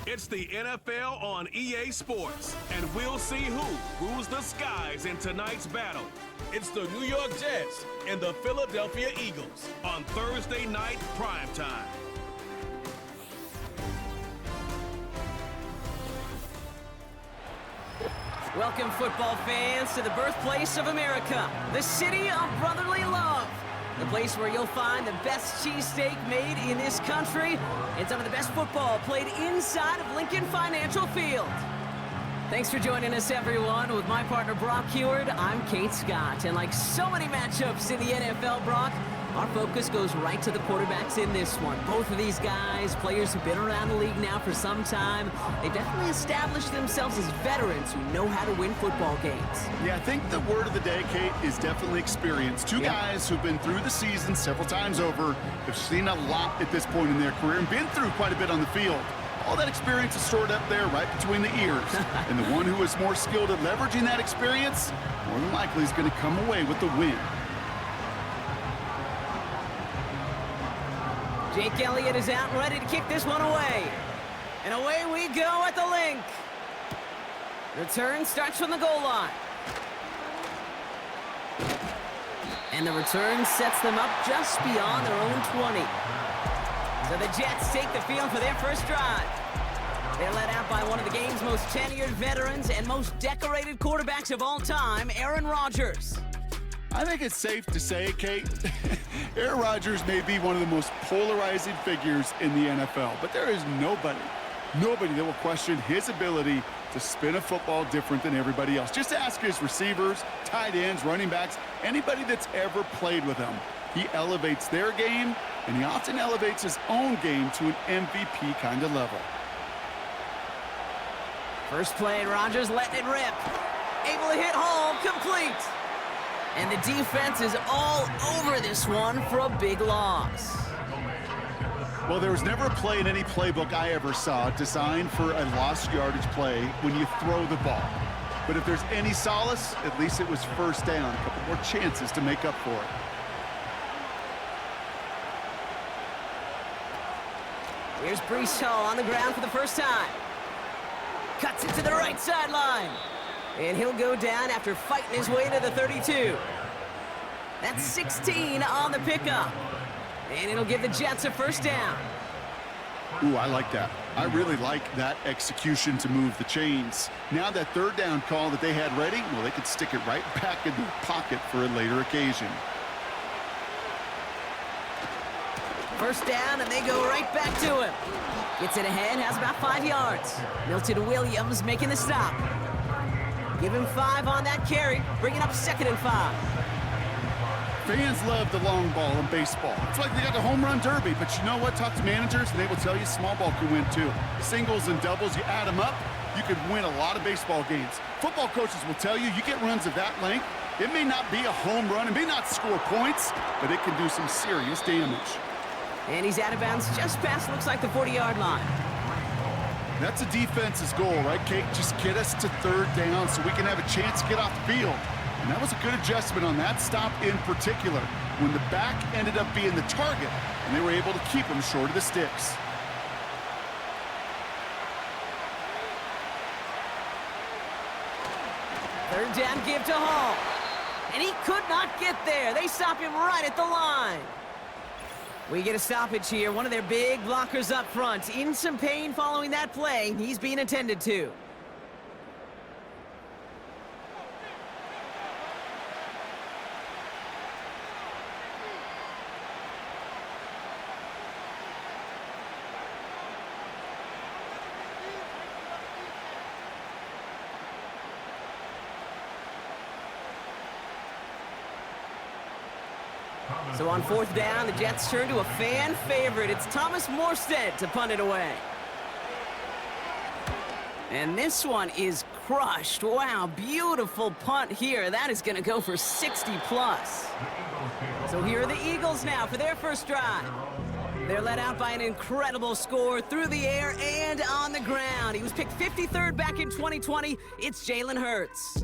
It's the NFL on EA Sports, and we'll see who rules the skies in tonight's battle. It's the New York Jets and the Philadelphia Eagles on Thursday night primetime. Welcome, football fans, to the birthplace of America, the city of brotherly love. The place where you'll find the best cheesesteak made in this country and some of the best football played inside of Lincoln Financial Field. Thanks for joining us, everyone. With my partner, Brock Heward, I'm Kate Scott. And like so many matchups in the NFL, Brock, our focus goes right to the quarterbacks in this one. Both of these guys, players who've been around the league now for some time, they've definitely established themselves as veterans who know how to win football games. Yeah, I think the word of the day, Kate, is definitely experience. Two guys who've been through the season several times over, have seen a lot at this point in their career, and been through quite a bit on the field. All that experience is stored up there right between the ears. And the one who is more skilled at leveraging that experience, more than likely is going to come away with the win. Jake Elliott is out and ready to kick this one away. And away we go at the link. Return starts from the goal line. And the return sets them up just beyond their own 20. So the Jets take the field for their first drive. They're led out by one of the game's most tenured veterans and most decorated quarterbacks of all time, Aaron Rodgers. I think it's safe to say, Kate, Aaron Rodgers may be one of the most polarizing figures in the NFL, but there is nobody that will question his ability to spin a football different than everybody else. Just ask his receivers, tight ends, running backs, anybody that's ever played with him. He elevates their game, and he often elevates his own game to an MVP kind of level. First play, Rodgers letting it rip. Able to hit home, complete. And the defense is all over this one for a big loss. Well, there was never a play in any playbook I ever saw designed for a lost yardage play when you throw the ball. But if there's any solace, at least it was first down. A couple more chances to make up for it. Here's Breece Hall on the ground for the first time. Cuts it to the right sideline. And he'll go down after fighting his way to the 32. That's 16 on the pickup. And it'll give the Jets a first down. Ooh, I like that. I really like that execution to move the chains. Now that third down call that they had ready, well, they could stick it right back in their pocket for a later occasion. First down, and they go right back to him. Gets it ahead, has about 5 yards. Milton Williams making the stop. Give him 5 on that carry, bringing up 2nd and 5. Fans love the long ball in baseball. It's like they got the home run derby, but you know what? Talk to managers, and they will tell you small ball can win too. Singles and doubles, you add them up, you could win a lot of baseball games. Football coaches will tell you, you get runs of that length, it may not be a home run, it may not score points, but it can do some serious damage. And he's out of bounds just past, looks like, the 40-yard line. That's a defense's goal, right, Kate? Just get us to third down so we can have a chance to get off the field. And that was a good adjustment on that stop in particular, when the back ended up being the target, and they were able to keep him short of the sticks. Third down give to Hall. And he could not get there. They stop him right at the line. We get a stoppage here. One of their big blockers up front. In some pain following that play. He's being attended to. So on 4th down, the Jets turn to a fan favorite. It's Thomas Morstead to punt it away. And this one is crushed. Wow, beautiful punt here. That is going to go for 60+. So here are the Eagles now for their first drive. They're led out by an incredible score through the air and on the ground. He was picked 53rd back in 2020. It's Jalen Hurts.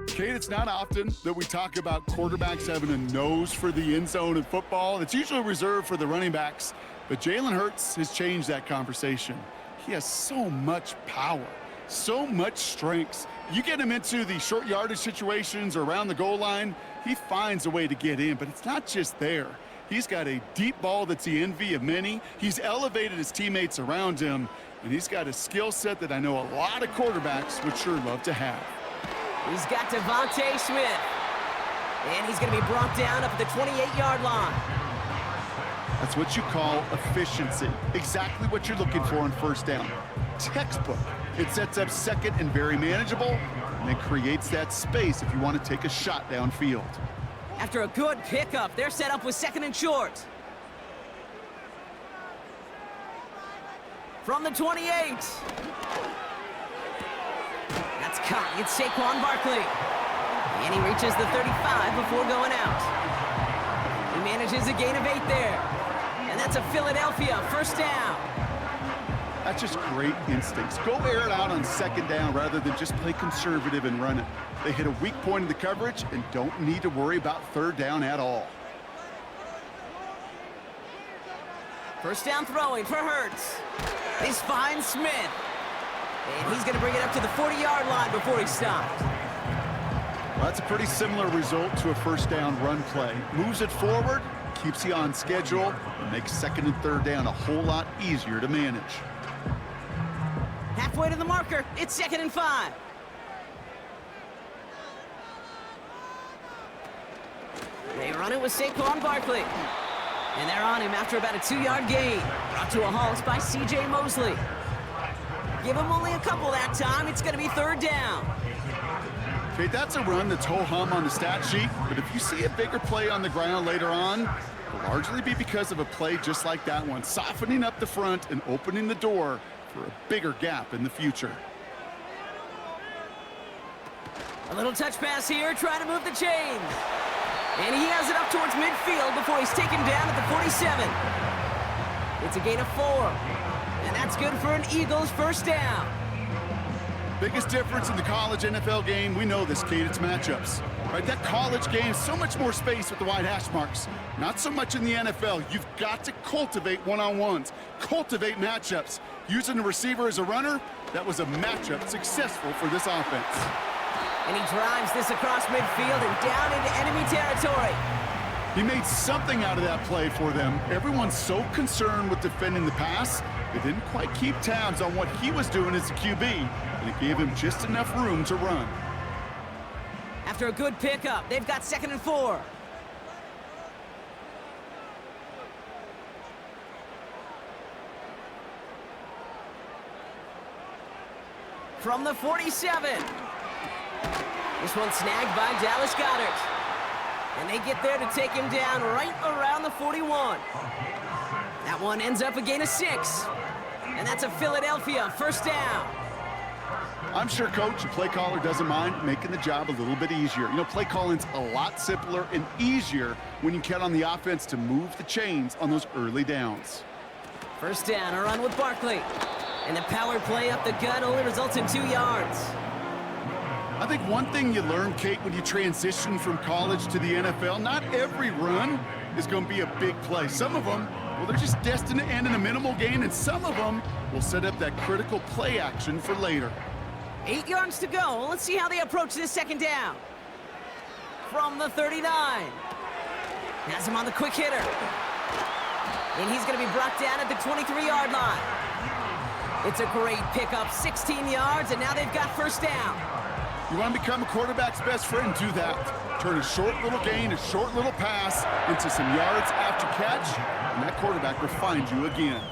Kate, it's not often that we talk about quarterbacks having a nose for the end zone in football. It's usually reserved for the running backs, but Jalen Hurts has changed that conversation. He has so much power, so much strength. You get him into the short yardage situations or around the goal line, he finds a way to get in, but it's not just there. He's got a deep ball that's the envy of many. He's elevated his teammates around him, and he's got a skill set that I know a lot of quarterbacks would sure love to have. He's got Devontae Smith. And he's going to be brought down up at the 28-yard line. That's what you call efficiency. Exactly what you're looking for on first down. Textbook. It sets up second and very manageable, and it creates that space if you want to take a shot downfield. After a good pickup, they're set up with second and short. From the 28. That's caught. It's Saquon Barkley. And he reaches the 35 before going out. He manages a gain of 8 there. And that's a Philadelphia first down. That's just great instincts. Go air it out on second down rather than just play conservative and run it. They hit a weak point in the coverage and don't need to worry about third down at all. First down throwing for Hurts. He's finds Smith. And he's going to bring it up to the 40-yard line before he stopped. Well, that's a pretty similar result to a first down run play. Moves it forward, keeps you on schedule, and makes second and third down a whole lot easier to manage. Halfway to the marker, it's 2nd and 5. They run it with Saquon Barkley. And they're on him after about a 2-yard gain. Brought to a halt by C.J. Mosley. Give him only a couple that time. It's going to be third down. Okay, that's a run that's ho-hum on the stat sheet, but if you see a bigger play on the ground later on, it'll largely be because of a play just like that one, softening up the front and opening the door for a bigger gap in the future. A little touch pass here, trying to move the chains. And he has it up towards midfield before he's taken down at the 47. It's a gain of 4. And that's good for an Eagles first down. Biggest difference in the college NFL game, we know this, Kate, it's matchups. Right, that college game, so much more space with the wide hash marks. Not so much in the NFL. You've got to cultivate one-on-ones, cultivate matchups. Using the receiver as a runner, that was a matchup successful for this offense. And he drives this across midfield and down into enemy territory. He made something out of that play for them. Everyone's so concerned with defending the pass, they didn't quite keep tabs on what he was doing as a QB, and it gave him just enough room to run. After a good pickup, they've got 2nd and 4. From the 47. This one snagged by Dallas Goedert. And they get there to take him down right around the 41. That one ends up a gain of 6. And that's a Philadelphia first down. I'm sure coach and play caller doesn't mind making the job a little bit easier. You know, play calling's a lot simpler and easier when you count on the offense to move the chains on those early downs. First down, a run with Barkley. And the power play up the gut only results in 2 yards. I think one thing you learn, Kate, when you transition from college to the NFL, not every run is going to be a big play. Some of them, well, they're just destined to end in a minimal gain, and some of them will set up that critical play action for later. 8 yards to go. Let's see how they approach this second down. From the 39. Has him on the quick hitter. And he's going to be brought down at the 23-yard line. It's a great pickup, 16 yards, and now they've got first down. You want to become a quarterback's best friend, do that. Turn a short little gain, a short little pass into some yards after catch, and that quarterback will find you again.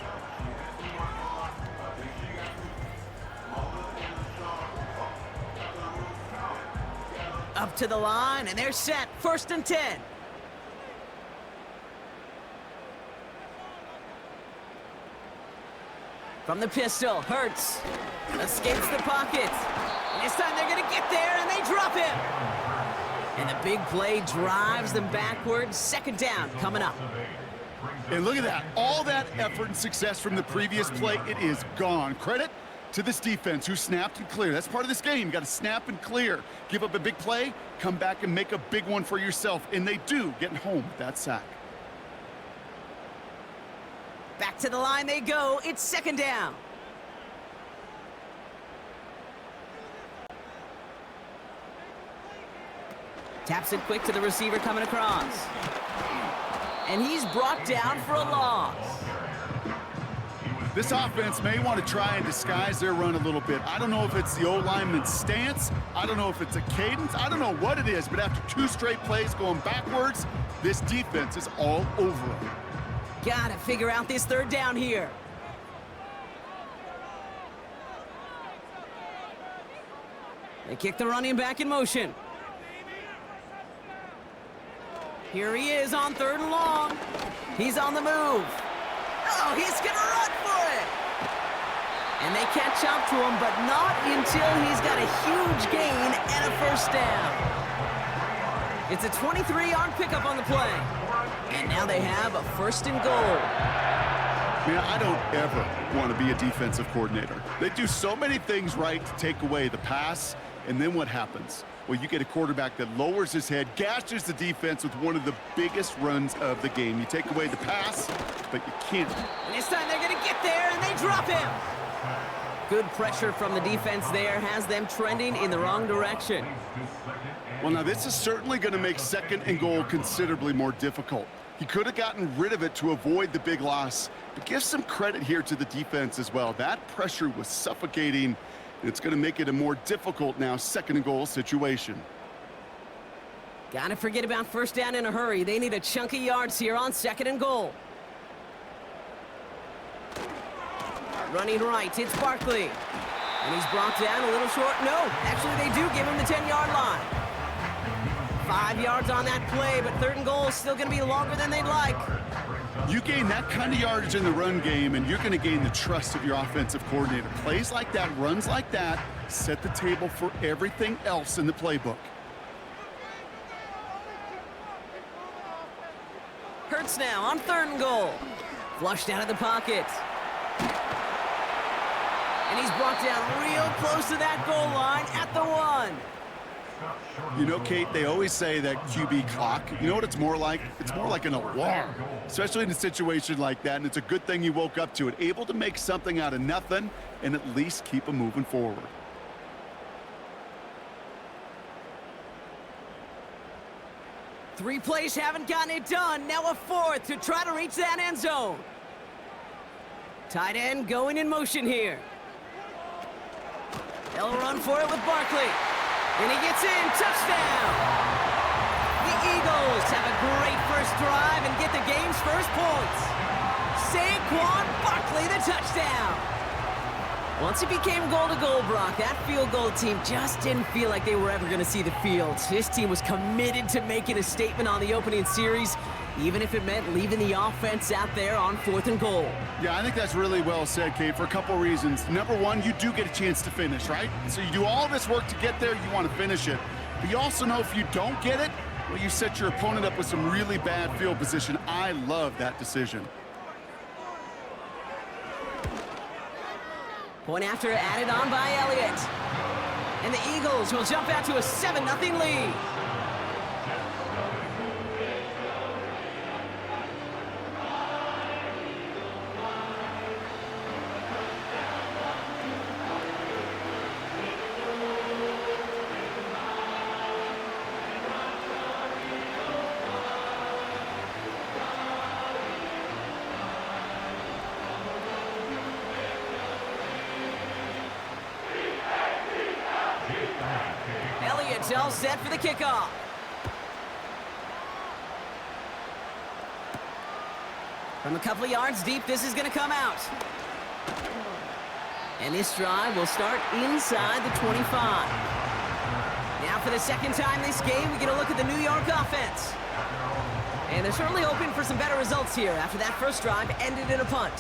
Up to the line, and they're set. 1st and 10. From the pistol, Hurts escapes the pocket. And this time they're going to get there, and they drop him. And the big play drives them backwards. Second down coming up. And look at that. All that effort and success from the previous play, it is gone. Credit to this defense who snapped and cleared. That's part of this game. You got to snap and clear. Give up a big play, come back and make a big one for yourself. And they do, getting home with that sack. Back to the line they go. It's second down. Taps it quick to the receiver coming across. And he's brought down for a loss. This offense may want to try and disguise their run a little bit. I don't know if it's the O-lineman's stance. I don't know if it's a cadence. I don't know what it is, but after 2 straight plays going backwards, this defense is all over them. Gotta figure out this 3rd down here. They kick the running back in motion. Here he is on 3rd and long. He's on the move. Oh, he's gonna run for it. And they catch up to him, but not until he's got a huge gain and a 1st down. It's a 23-yard pickup on the play. And now they have a 1st and goal. Man, I don't ever want to be a defensive coordinator. They do so many things right to take away the pass, and then what happens? Well, you get a quarterback that lowers his head, gashes the defense with one of the biggest runs of the game. You take away the pass, but you can't. And this time they're going to get there, and they drop him. Good pressure from the defense there has them trending in the wrong direction. Well, now this is certainly going to make 2nd and goal considerably more difficult. He could have gotten rid of it to avoid the big loss, but give some credit here to the defense as well. That pressure was suffocating. It's going to make it a more difficult now 2nd and goal situation. Gotta forget about 1st down in a hurry. They need a chunk of yards here on 2nd and goal. Running right, it's Barkley. And he's brought down a little short. No, actually they do give him the 10-yard line. 5 yards on that play, but 3rd and goal is still going to be longer than they'd like. You gain that kind of yardage in the run game, and you're going to gain the trust of your offensive coordinator. Plays like that, runs like that, set the table for everything else in the playbook. Hurts now on 3rd and goal. Flushed out of the pocket. And he's brought down real close to that goal line at the 1. You know, Kate, they always say that QB clock, you know what it's more like? It's more like an alarm, especially in a situation like that, and it's a good thing you woke up to it, able to make something out of nothing and at least keep them moving forward. Three plays haven't gotten it done. Now a 4th to try to reach that end zone. Tight end going in motion here. They'll run for it with Barkley. And he gets in, touchdown! The Eagles have a great 1st drive and get the game's 1st points. Saquon Barkley, the touchdown! Once it became goal-to-goal, Brock, that field goal team just didn't feel like they were ever going to see the field. His team was committed to making a statement on the opening series, even if it meant leaving the offense out there on 4th and goal. Yeah, I think that's really well said, Kate, for a couple reasons. Number one, you do get a chance to finish, right? So you do all this work to get there, you want to finish it. But you also know if you don't get it, well, you set your opponent up with some really bad field position. I love that decision. Point after added on by Elliott. And the Eagles will jump out to a 7-0 lead. Elliott's all set for the kickoff. From a couple of yards deep, this is going to come out. And this drive will start inside the 25. Now for the 2nd time this game, we get a look at the New York offense. And they're certainly hoping for some better results here after that 1st drive ended in a punt.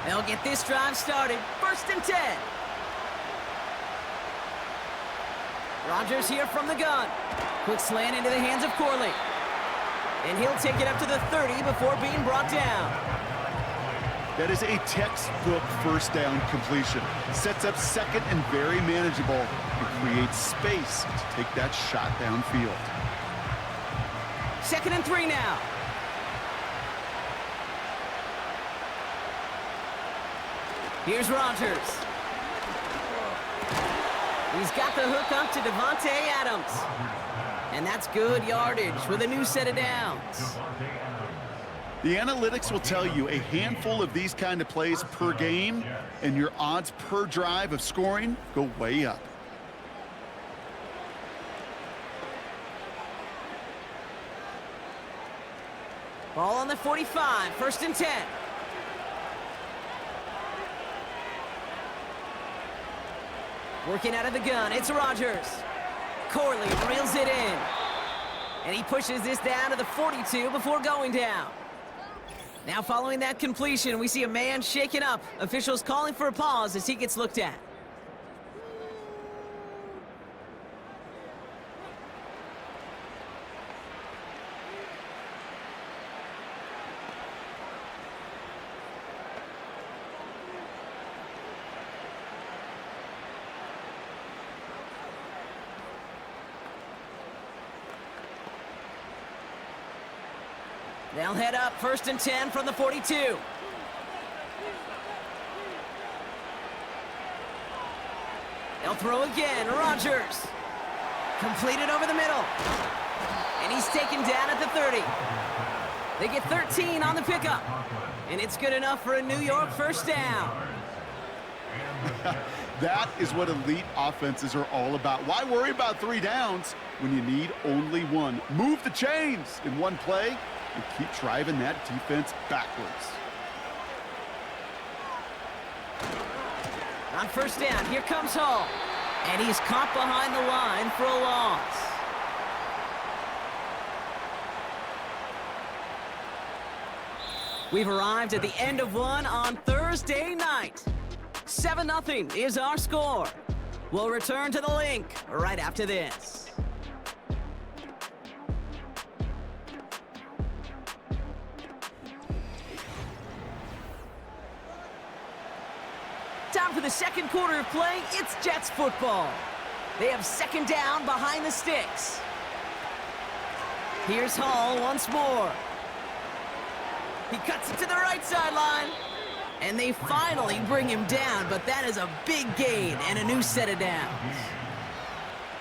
They'll get this drive started. 1st and 10. Rodgers here from the gun. Quick slant into the hands of Corley. And he'll take it up to the 30 before being brought down. That is a textbook first down completion. Sets up second and very manageable and creates space to take that shot downfield. 2nd and 3 now. Here's Rodgers. He's got the hook up to Devontae Adams. And that's good yardage with a new set of downs. The analytics will tell you a handful of these kind of plays per game, and your odds per drive of scoring go way up. Ball on the 45, 1st and 10. Working out of the gun, it's Rodgers. Corley reels it in. And he pushes this down to the 42 before going down. Now following that completion, we see a man shaken up. Officials calling for a pause as he gets looked at. They'll head up 1st and 10 from the 42. They'll throw again. Rodgers. Completed over the middle. And he's taken down at the 30. They get 13 on the pickup. And it's good enough for a New York first down. That is what elite offenses are all about. Why worry about 3 downs when you need only 1? Move the chains in one play and keep driving that defense backwards. On 1st down, here comes Hall. And he's caught behind the line for a loss. We've arrived at the end of one on Thursday night. 7-0 is our score. We'll return to the link right after this. Time for the second quarter of play. It's Jets football. They have 2nd down behind the sticks. Here's Hall once more. He cuts it to the right sideline. And they finally bring him down, but that is a big gain and a new set of downs.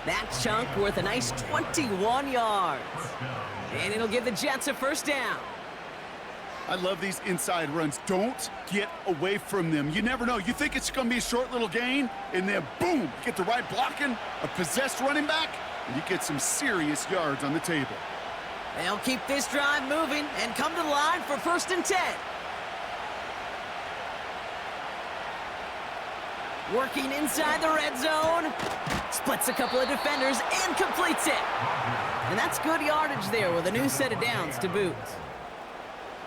That chunk worth a nice 21 yards. And it'll give the Jets a 1st down. I love these inside runs. Don't get away from them. You never know. You think it's going to be a short little gain, and then boom, you get the right blocking, a possessed running back, and you get some serious yards on the table. They'll keep this drive moving and come to the line for 1st and 10. Working inside the red zone. Splits a couple of defenders and completes it. And that's good yardage there with a new set of downs to boot.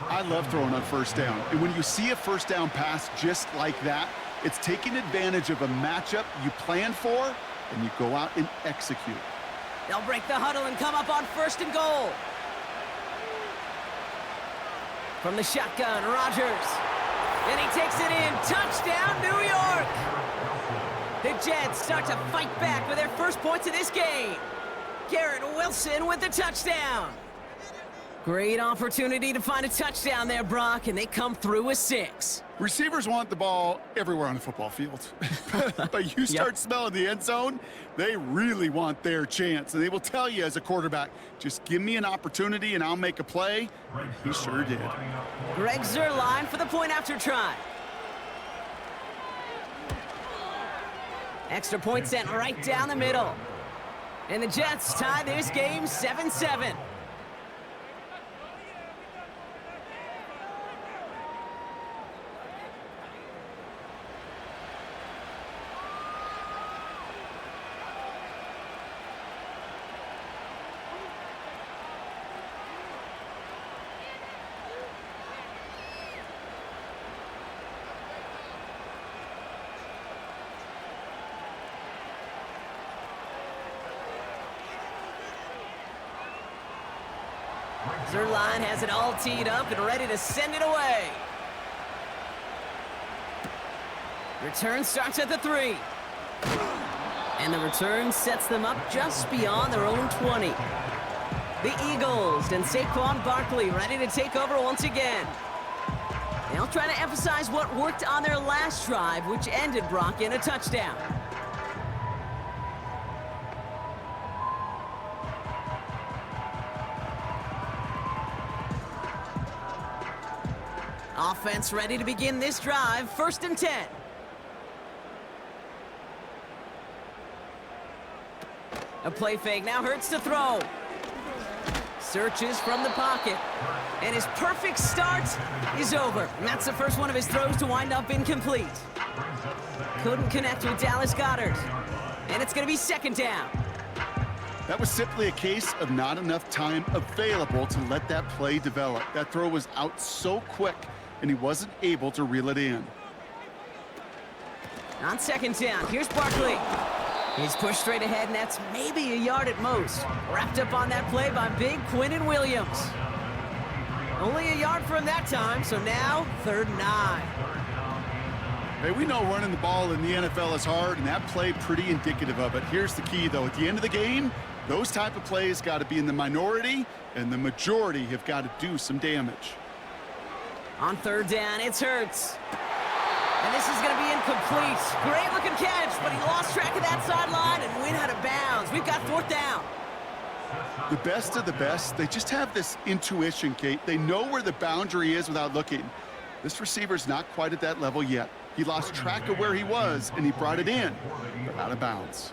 I love throwing on 1st down. And when you see a 1st down pass just like that, it's taking advantage of a matchup you planned for, and you go out and execute. They'll break the huddle and come up on 1st and goal. From the shotgun, Rodgers. And he takes it in. Touchdown, New York! The Jets start to fight back with their first points of this game. Garrett Wilson with the touchdown. Great opportunity to find a touchdown there, Brock, and they come through with 6. Receivers want the ball everywhere on the football field. But you start smelling the end zone, they really want their chance. And they will tell you as a quarterback, just give me an opportunity and I'll make a play. And he sure did. Greg Zuerlein for the point after try. Extra point sent right down the middle. And the Jets tie this game 7-7. Zuerlein has it all teed up and ready to send it away. Return starts at the 3. And the return sets them up just beyond their own 20. The Eagles and Saquon Barkley ready to take over once again. They'll try to emphasize what worked on their last drive, which ended, Brock, in a touchdown. Offense ready to begin this drive, 1st and 10. A play fake, now Hurts to throw. Searches from the pocket. And his perfect start is over. And that's the first one of his throws to wind up incomplete. Couldn't connect with Dallas Goedert. And it's going to be 2nd down. That was simply a case of not enough time available to let that play develop. That throw was out so quick, and he wasn't able to reel it in. On 2nd down, here's Barkley. He's pushed straight ahead, and that's maybe a yard at most. Wrapped up on that play by big Quinnen Williams. Only a yard for him that time, so now 3rd and 9. Hey, we know running the ball in the NFL is hard, and that play pretty indicative of it. Here's the key, though. At the end of the game, those type of plays got to be in the minority, and the majority have got to do some damage. On 3rd down, it's Hurts. And this is going to be incomplete. Great-looking catch, but he lost track of that sideline and went out of bounds. We've got 4th down. The best of the best, they just have this intuition, Kate. They know where the boundary is without looking. This receiver's not quite at that level yet. He lost track of where he was, and he brought it in, but out of bounds.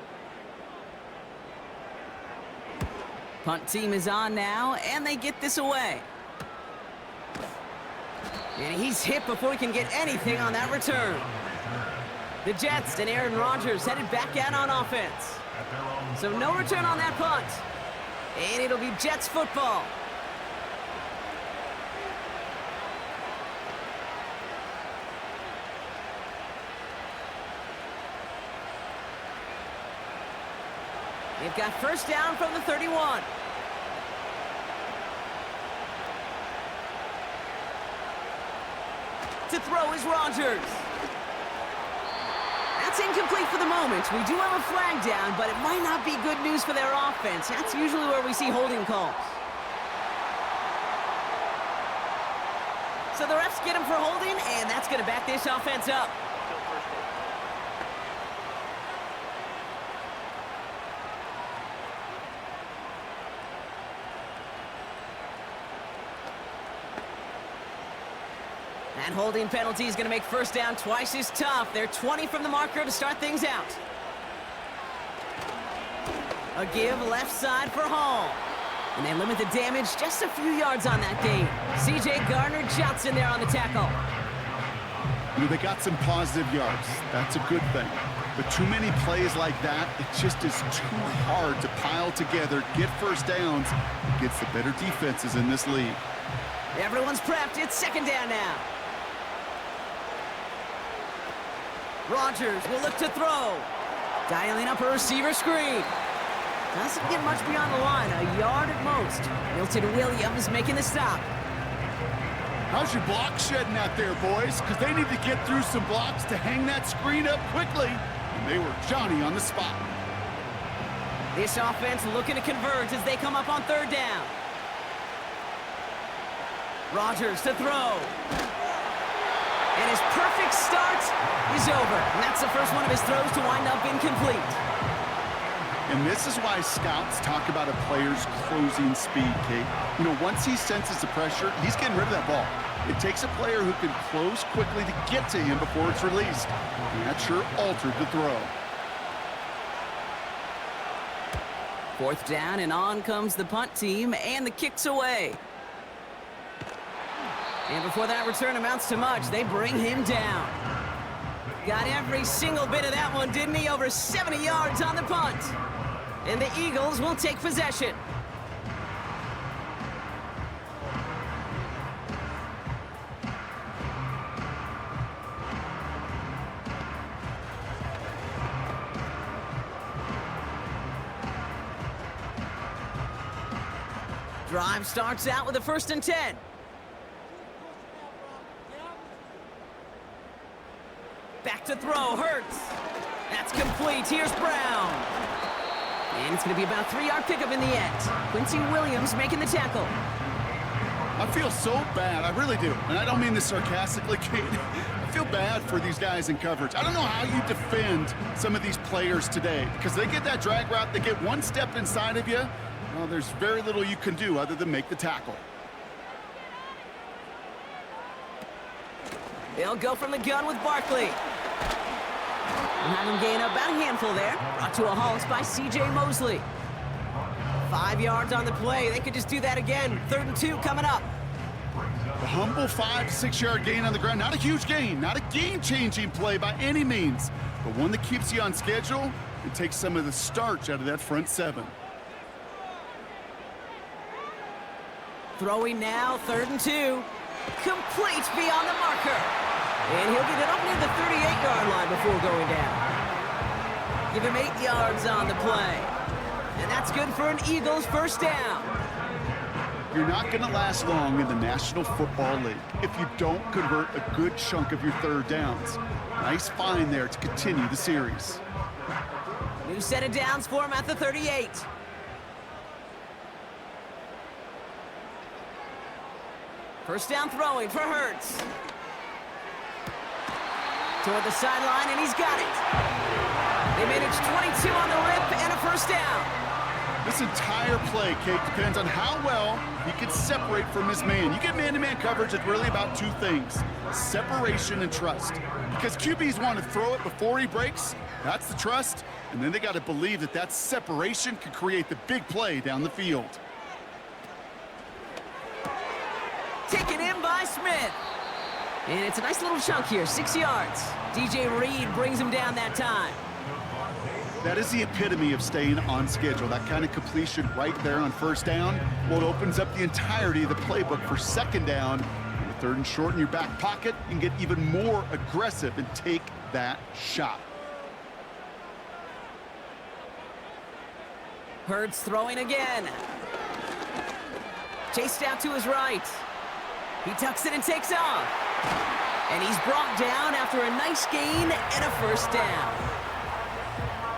Punt team is on now, and they get this away. And he's hit before he can get anything on that return. The Jets and Aaron Rodgers headed back out on offense. So no return on that punt. And it'll be Jets football. They've got 1st down from the 31. To throw is Rodgers. That's incomplete for the moment. We do have a flag down, but it might not be good news for their offense. That's usually where we see holding calls. So the refs get him for holding, and that's going to back this offense up. That holding penalty is going to make 1st down twice as tough. They're 20 from the marker to start things out. A give left side for Hall. And they limit the damage just a few yards on that game. C.J. Gardner-Johnson there on the tackle. You know, they got some positive yards. That's a good thing. But too many plays like that, it just is too hard to pile together, get 1st downs against the better defenses in this league. Everyone's prepped. It's 2nd down now. Rodgers will look to throw. Dialing up a receiver screen. Doesn't get much beyond the line, a yard at most. Milton Williams making the stop. How's your block shedding out there, boys? Because they need to get through some blocks to hang that screen up quickly. And they were Johnny on the spot. This offense looking to converge as they come up on 3rd down. Rodgers to throw. And his perfect start is over. And that's the first one of his throws to wind up incomplete. And this is why scouts talk about a player's closing speed, Kate. You know, once he senses the pressure, he's getting rid of that ball. It takes a player who can close quickly to get to him before it's released. And that sure altered the throw. 4th down, and on comes the punt team, and the kick's away. And before that return amounts to much, they bring him down. Got every single bit of that one, didn't he? Over 70 yards on the punt. And the Eagles will take possession. Drive starts out with a 1st and 10. Back to throw, Hurts. That's complete. Here's Brown. And it's going to be about a 3-yard pickup in the end. Quincy Williams making the tackle. I feel so bad, I really do. And I don't mean this sarcastically, Kate. I feel bad for these guys in coverage. I don't know how you defend some of these players today because they get that drag route, they get one step inside of you. Well, there's very little you can do other than make the tackle. They'll go from the gun with Barkley. And have him gain about a handful there. Brought to a halt by C.J. Mosley. 5 yards on the play. They could just do that again. 3rd and 2 coming up. The humble 5 to 6 yard gain on the ground. Not a huge gain, not a game-changing play by any means, but one that keeps you on schedule and takes some of the starch out of that front 7. Throwing now, 3rd and 2. Complete beyond the marker. And he'll get it up near the 38-yard line before going down. Give him 8 yards on the play. And that's good for an Eagles first down. You're not going to last long in the National Football League if you don't convert a good chunk of your 3rd downs. Nice find there to continue the series. New set of downs for him at the 38. First down throwing for Hurts. Toward the sideline, and he's got it. They manage 22 on the rip and a first down. This entire play, Kate, depends on how well he can separate from his man. You get man-to-man coverage, it's really about 2 things, separation and trust. Because QBs want to throw it before he breaks, that's the trust, and then they got to believe that that separation can create the big play down the field. Taken in by Smith. And it's a nice little chunk here, 6 yards. DJ Reed brings him down that time. That is the epitome of staying on schedule. That kind of completion right there on first down. Well, it opens up the entirety of the playbook for 2nd down. With 3rd and short in your back pocket, you can get even more aggressive and take that shot. Hurts throwing again. Chased out to his right. He tucks it and takes off. And he's brought down after a nice gain and a first down.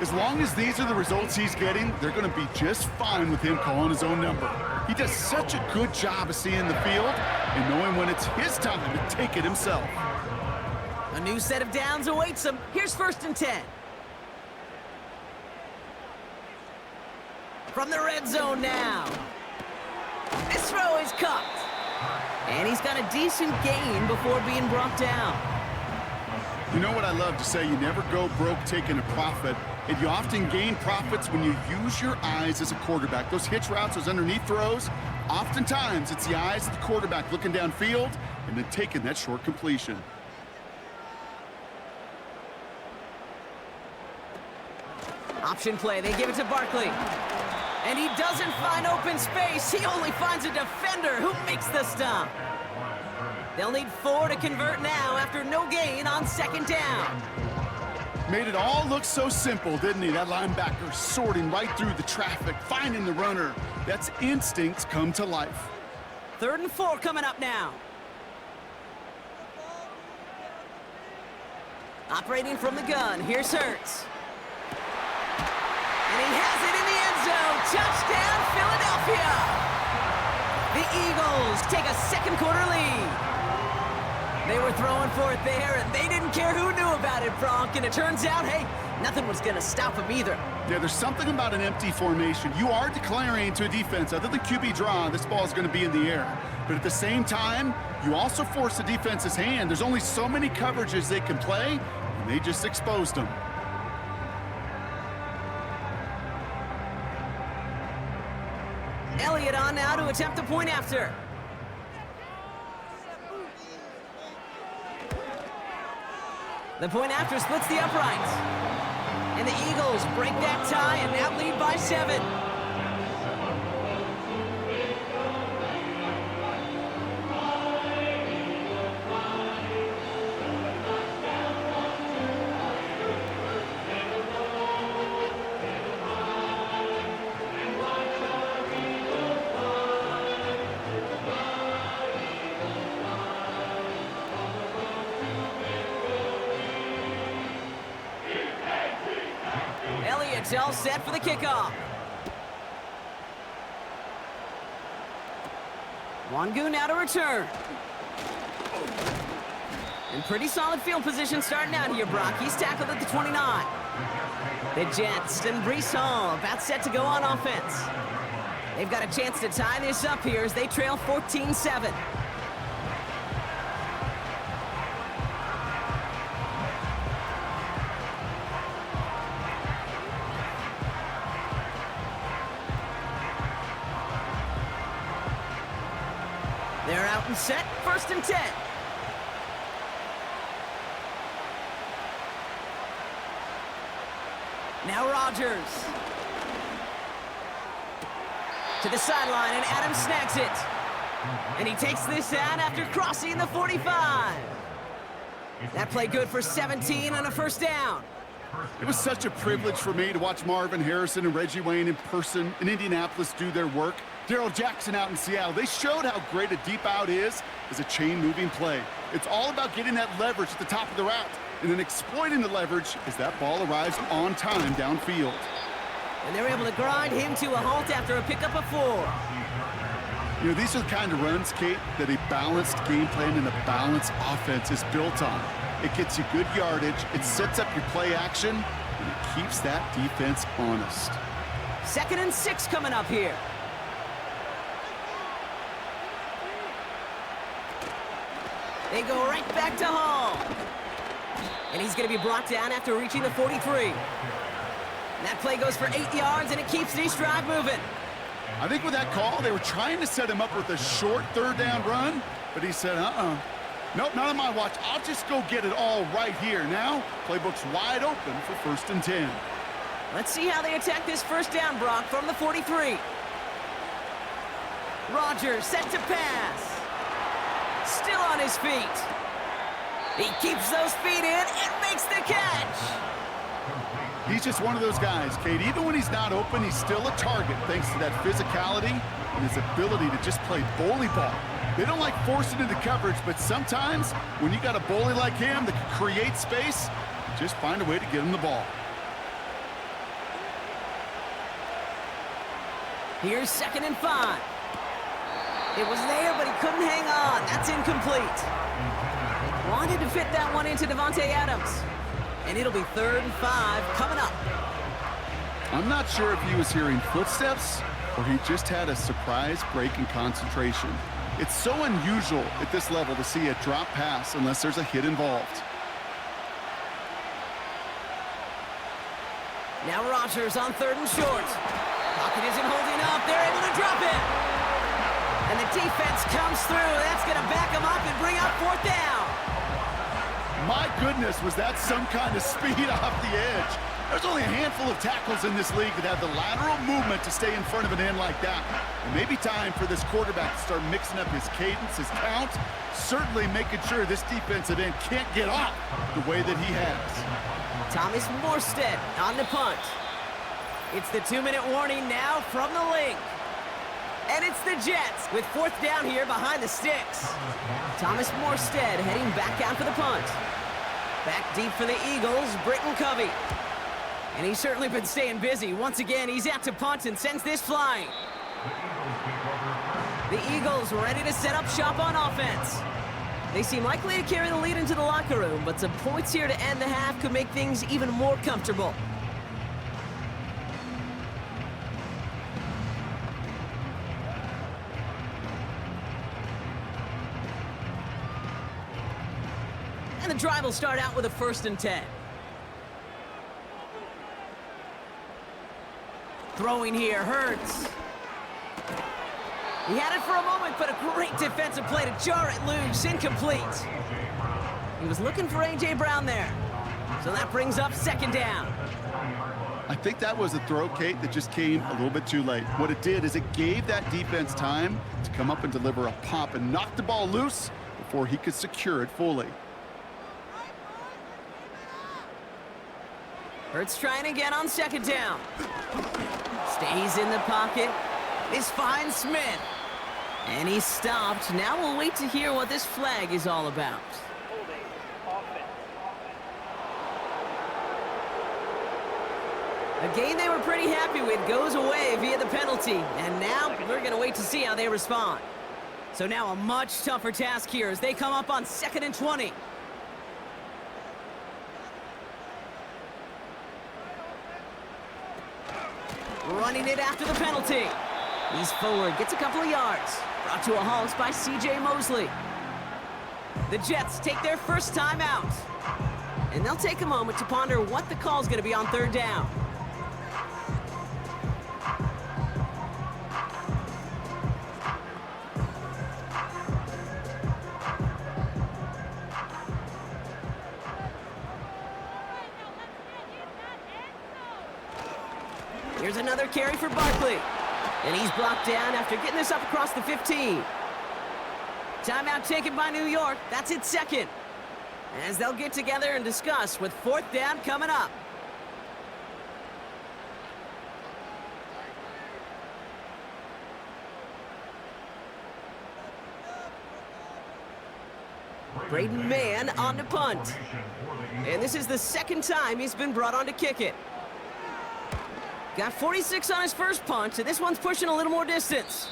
As long as these are the results he's getting, they're going to be just fine with him calling his own number. He does such a good job of seeing the field and knowing when it's his time to take it himself. A new set of downs awaits him. Here's 1st and 10. From the red zone now. This throw is caught. And he's got a decent gain before being brought down. You know what I love to say? You never go broke taking a profit, and you often gain profits when you use your eyes as a quarterback. Those hitch routes, those underneath throws, oftentimes it's the eyes of the quarterback looking downfield and then taking that short completion. Option play, they give it to Barkley. And he doesn't find open space. He only finds a defender who makes the stop. They'll need 4 to convert now after no gain on 2nd down. Made it all look so simple, didn't he? That linebacker sorting right through the traffic, finding the runner. That's instincts come to life. 3rd and 4 coming up now. Operating from the gun, here's Hurts. And he has it in the end zone. Touchdown, Philadelphia. The Eagles take a 2nd quarter lead. They were throwing for it there, and they didn't care who knew about it, Bronk. And it turns out, hey, nothing was going to stop them either. Yeah, there's something about an empty formation. You are declaring to a defense, other than QB draw, this ball is going to be in the air. But at the same time, you also force the defense's hand. There's only so many coverages they can play, and they just exposed them. Elliott on now to attempt the point after. The point after splits the uprights. And the Eagles break that tie and now lead by 7. it's all set for the kickoff. Wangu now to return. In pretty solid field position starting out here, Brock. He's tackled at the 29. The Jets and Breece Hall about set to go on offense. They've got a chance to tie this up here as they trail 14-7. They're out and set, 1st and 10. Now Rodgers. To the sideline, and Adams snags it. And he takes this out after crossing the 45. That play good for 17 and a 1st down. It was such a privilege for me to watch Marvin Harrison and Reggie Wayne in person in Indianapolis do their work. Darrell Jackson out in Seattle, they showed how great a deep out is as a chain-moving play. It's all about getting that leverage at the top of the route and then exploiting the leverage as that ball arrives on time downfield. And they're able to grind him to a halt after a pickup of 4. You know, these are the kind of runs, Kate, that a balanced game plan and a balanced offense is built on. It gets you good yardage, it sets up your play action, and it keeps that defense honest. 2nd and 6 coming up here. They go right back to Hall. And he's going to be brought down after reaching the 43. That play goes for 8 yards, and it keeps this drive moving. I think with that call, they were trying to set him up with a short 3rd down run, but he said, nope, not on my watch. I'll just go get it all right here. Now, playbook's wide open for 1st and 10. Let's see how they attack this 1st down, Brock, from the 43. Rodgers set to pass. Still on his feet. He keeps those feet in and makes the catch. He's just one of those guys, Kate. Even when he's not open, he's still a target thanks to that physicality and his ability to just play bully ball. They don't like forcing into coverage, but sometimes when you got a bully like him that can create space, just find a way to get him the ball. Here's 2nd and 5. It was there, but he couldn't hang on. That's incomplete. Wanted to fit that one into Davante Adams. And it'll be 3rd and 5 coming up. I'm not sure if he was hearing footsteps or he just had a surprise break in concentration. It's so unusual at this level to see a drop pass unless there's a hit involved. Now Rodgers on 3rd and short. Pocket isn't holding up. They're able to drop it. And the defense comes through. That's going to back him up and bring up 4th down. My goodness, was that some kind of speed off the edge. There's only a handful of tackles in this league that have the lateral movement to stay in front of an end like that. It may be time for this quarterback to start mixing up his cadence, his count, certainly making sure this defensive end can't get off the way that he has. Thomas Morstead on the punt. It's the 2-minute warning now from the link. And it's the Jets with 4th down here behind the sticks. Thomas Morstead heading back out for the punt. Back deep for the Eagles, Britton Covey. And he's certainly been staying busy. Once again, he's out to punt and sends this flying. The Eagles ready to set up shop on offense. They seem likely to carry the lead into the locker room, but some points here to end the half could make things even more comfortable. And the drive will start out with a 1st and 10. Throwing here, Hurts. He had it for a moment, but a great defensive play to jar it loose, incomplete. He was looking for A.J. Brown there. So that brings up 2nd down. I think that was a throw, Kate, that just came a little bit too late. What it did is it gave that defense time to come up and deliver a pop and knock the ball loose before he could secure it fully. Hurts trying again on 2nd down. Stays in the pocket. This finds Smith. And he's stopped. Now we'll wait to hear what this flag is all about. A game they were pretty happy with goes away via the penalty, and now we're going to wait to see how they respond. So now a much tougher task here as they come up on 2nd and 20. Running it after the penalty. He's forward, gets a couple of yards. Brought to a halt by C.J. Mosley. The Jets take their first time out. And they'll take a moment to ponder what the call's going to be on 3rd down. Here's another carry for Barkley. And he's blocked down after getting this up across the 15. Timeout taken by New York. That's its second. As they'll get together and discuss with 4th down coming up. Braden Mann on to punt. And this is the 2nd time he's been brought on to kick it. Got 46 on his first punt, and this one's pushing a little more distance.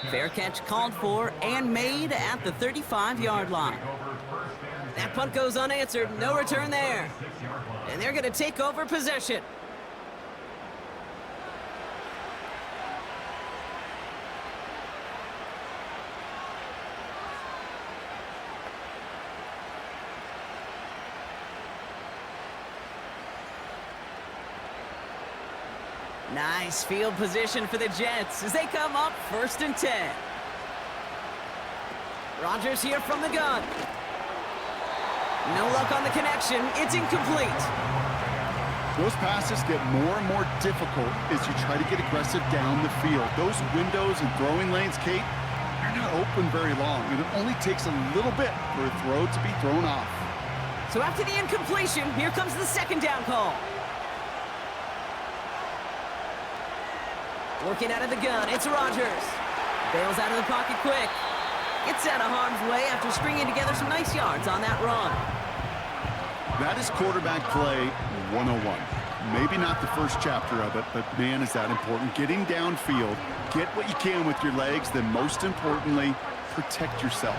Fair catch called for and made at the 35-yard line. That punt goes unanswered, no return there. And they're going to take over possession. Nice field position for the Jets as they come up 1st and 10. Rodgers here from the gun. No luck on the connection. It's incomplete. Those passes get more and more difficult as you try to get aggressive down the field. Those windows and throwing lanes, Kate, they're not open very long, and it only takes a little bit for a throw to be thrown off. So after the incompletion, here comes the 2nd down call. Working out of the gun, it's Rodgers. Bails out of the pocket quick. Gets out of harm's way after stringing together some nice yards on that run. That is quarterback play 101. Maybe not the first chapter of it, but man, is that important. Getting downfield, get what you can with your legs, then most importantly, protect yourself.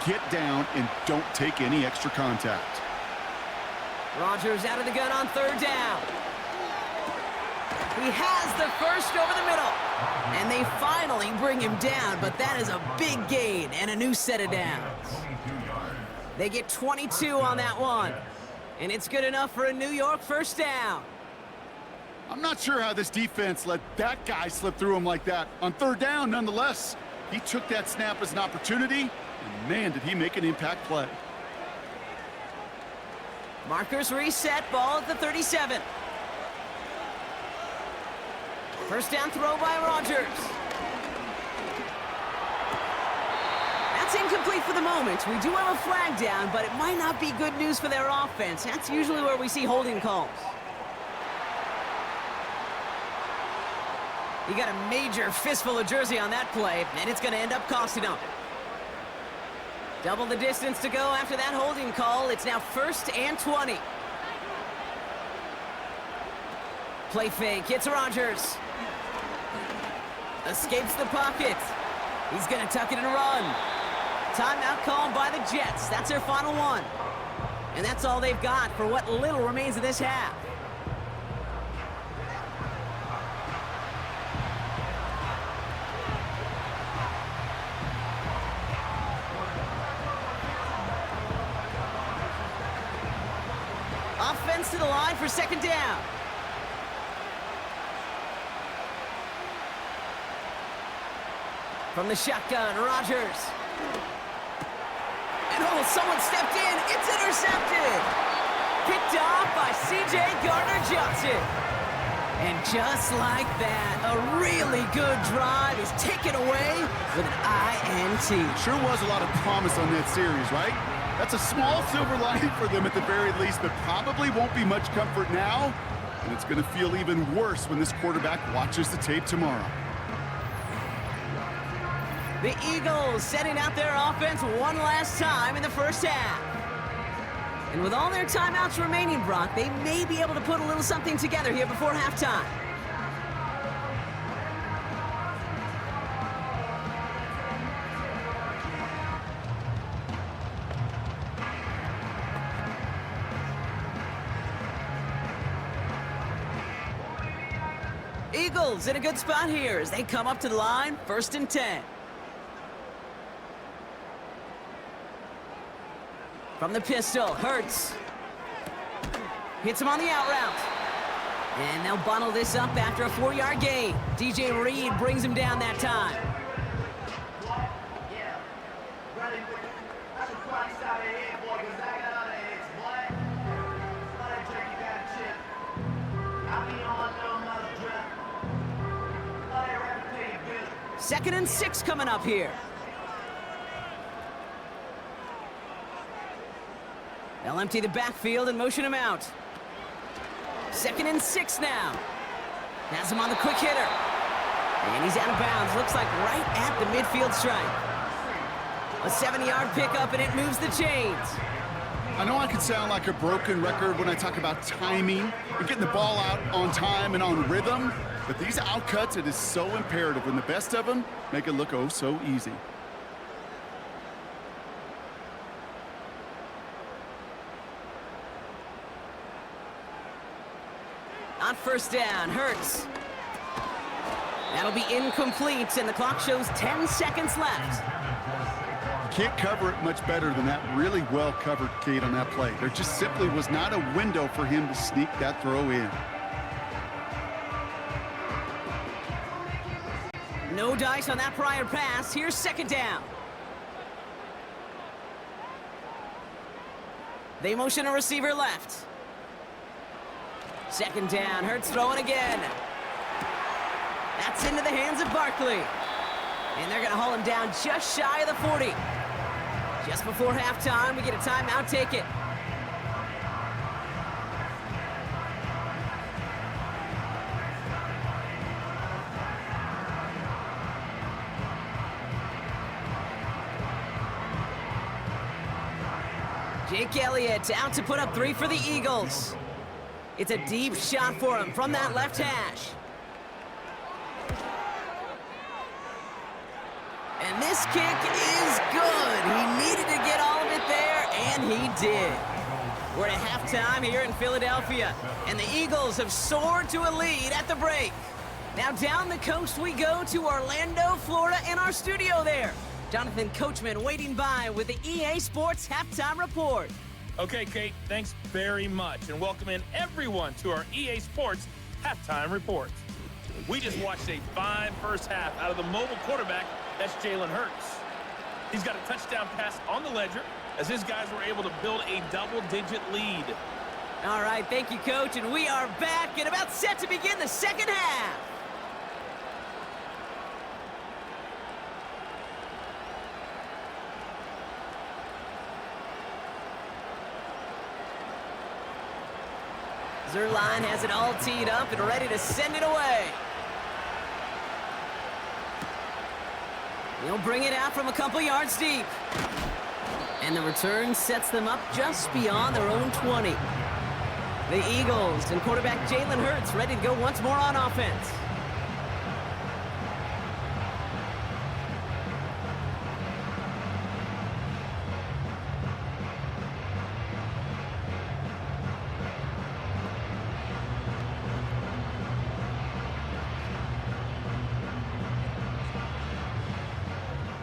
Get down and don't take any extra contact. Rodgers out of the gun on 3rd down. He has the first over the middle. And they finally bring him down, but that is a big gain and a new set of downs. They get 22 on that one. And it's good enough for a New York 1st down. I'm not sure how this defense let that guy slip through him like that. On 3rd down, nonetheless, he took that snap as an opportunity, and man, did he make an impact play. Markers reset, ball at the 37. 1st down throw by Rodgers. That's incomplete for the moment. We do have a flag down, but it might not be good news for their offense. That's usually where we see holding calls. He got a major fistful of jersey on that play, and it's going to end up costing him. Double the distance to go after that holding call. It's now 1st and 20. Play fake. It's Rodgers. Escapes the pocket. He's going to tuck it and run. Timeout called by the Jets. That's their final one. And that's all they've got for what little remains of this half. Offense to the line for 2nd down. From the shotgun, Rodgers. And oh, someone stepped in. It's intercepted. Picked off by C.J. Gardner-Johnson. And just like that, a really good drive is taken away with an INT. Sure was a lot of promise on that series, right? That's a small silver lining for them at the very least, but probably won't be much comfort now. And it's going to feel even worse when this quarterback watches the tape tomorrow. The Eagles setting out their offense one last time in the 1st half. And with all their timeouts remaining, Brock, they may be able to put a little something together here before halftime. Eagles in a good spot here as they come up to the line, 1st and 10. From the pistol, Hurts. Hits him on the out route. And they'll bundle this up after a 4-yard gain. DJ Reed brings him down that time. Second and 6 coming up here. They'll empty the backfield and motion him out. 2nd and 6 now. Has him on the quick hitter. And he's out of bounds. Looks like right at the midfield stripe. A 70-yard pickup, and it moves the chains. I know I can sound like a broken record when I talk about timing and getting the ball out on time and on rhythm, but these outcuts, it is so imperative, and the best of them make it look oh so easy. On 1st down, Hurts. That'll be incomplete, and the clock shows 10 seconds left. Can't cover it much better than that. Really well covered, Kate, on that play. There just simply was not a window for him to sneak that throw in. No dice on that prior pass. Here's 2nd down. They motion a receiver left. 2nd down, Hurts throwing again. That's into the hands of Barkley. And they're going to haul him down just shy of the 40. Just before halftime, we get a timeout, take it. Jake Elliott out to put up 3 for the Eagles. It's a deep shot for him from that left hash. And this kick is good. He needed to get all of it there, and he did. We're at halftime here in Philadelphia, and the Eagles have soared to a lead at the break. Now down the coast we go to Orlando, Florida, in our studio there. Jonathan Coachman waiting by with the EA Sports Halftime Report. Okay, Kate, thanks very much, and welcome in everyone to our EA Sports Halftime Report. We just watched a fine first half out of the mobile quarterback, that's Jalen Hurts. He's got a touchdown pass on the ledger as his guys were able to build a double-digit lead. All right, thank you, Coach, and we are back and about set to begin the second half. Zerline has it all teed up and ready to send it away. He'll bring it out from a couple yards deep. And the return sets them up just beyond their own 20. The Eagles and quarterback Jalen Hurts ready to go once more on offense.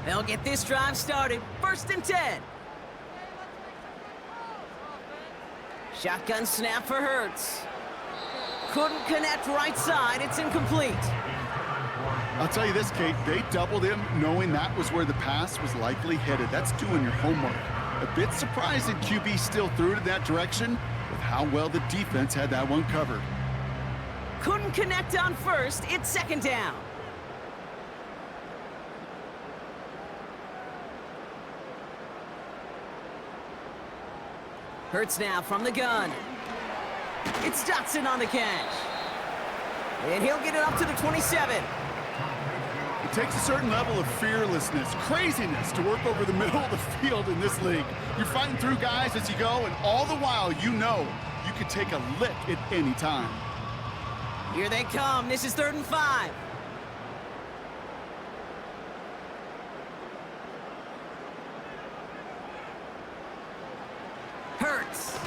They'll get this drive started. 1st and 10. Shotgun snap for Hurts. Couldn't connect right side. It's incomplete. I'll tell you this, Kate, they doubled him knowing that was where the pass was likely headed. That's doing your homework. A bit surprising QB still threw it in that direction with how well the defense had that one covered. Couldn't connect on 1st. It's 2nd down. Hurts now from the gun. It's Dotson on the catch. And he'll get it up to the 27. It takes a certain level of fearlessness, craziness to work over the middle of the field in this league. You're fighting through guys as you go, and all the while you know you could take a lick at any time. Here they come. This is 3rd and 5. Hurts.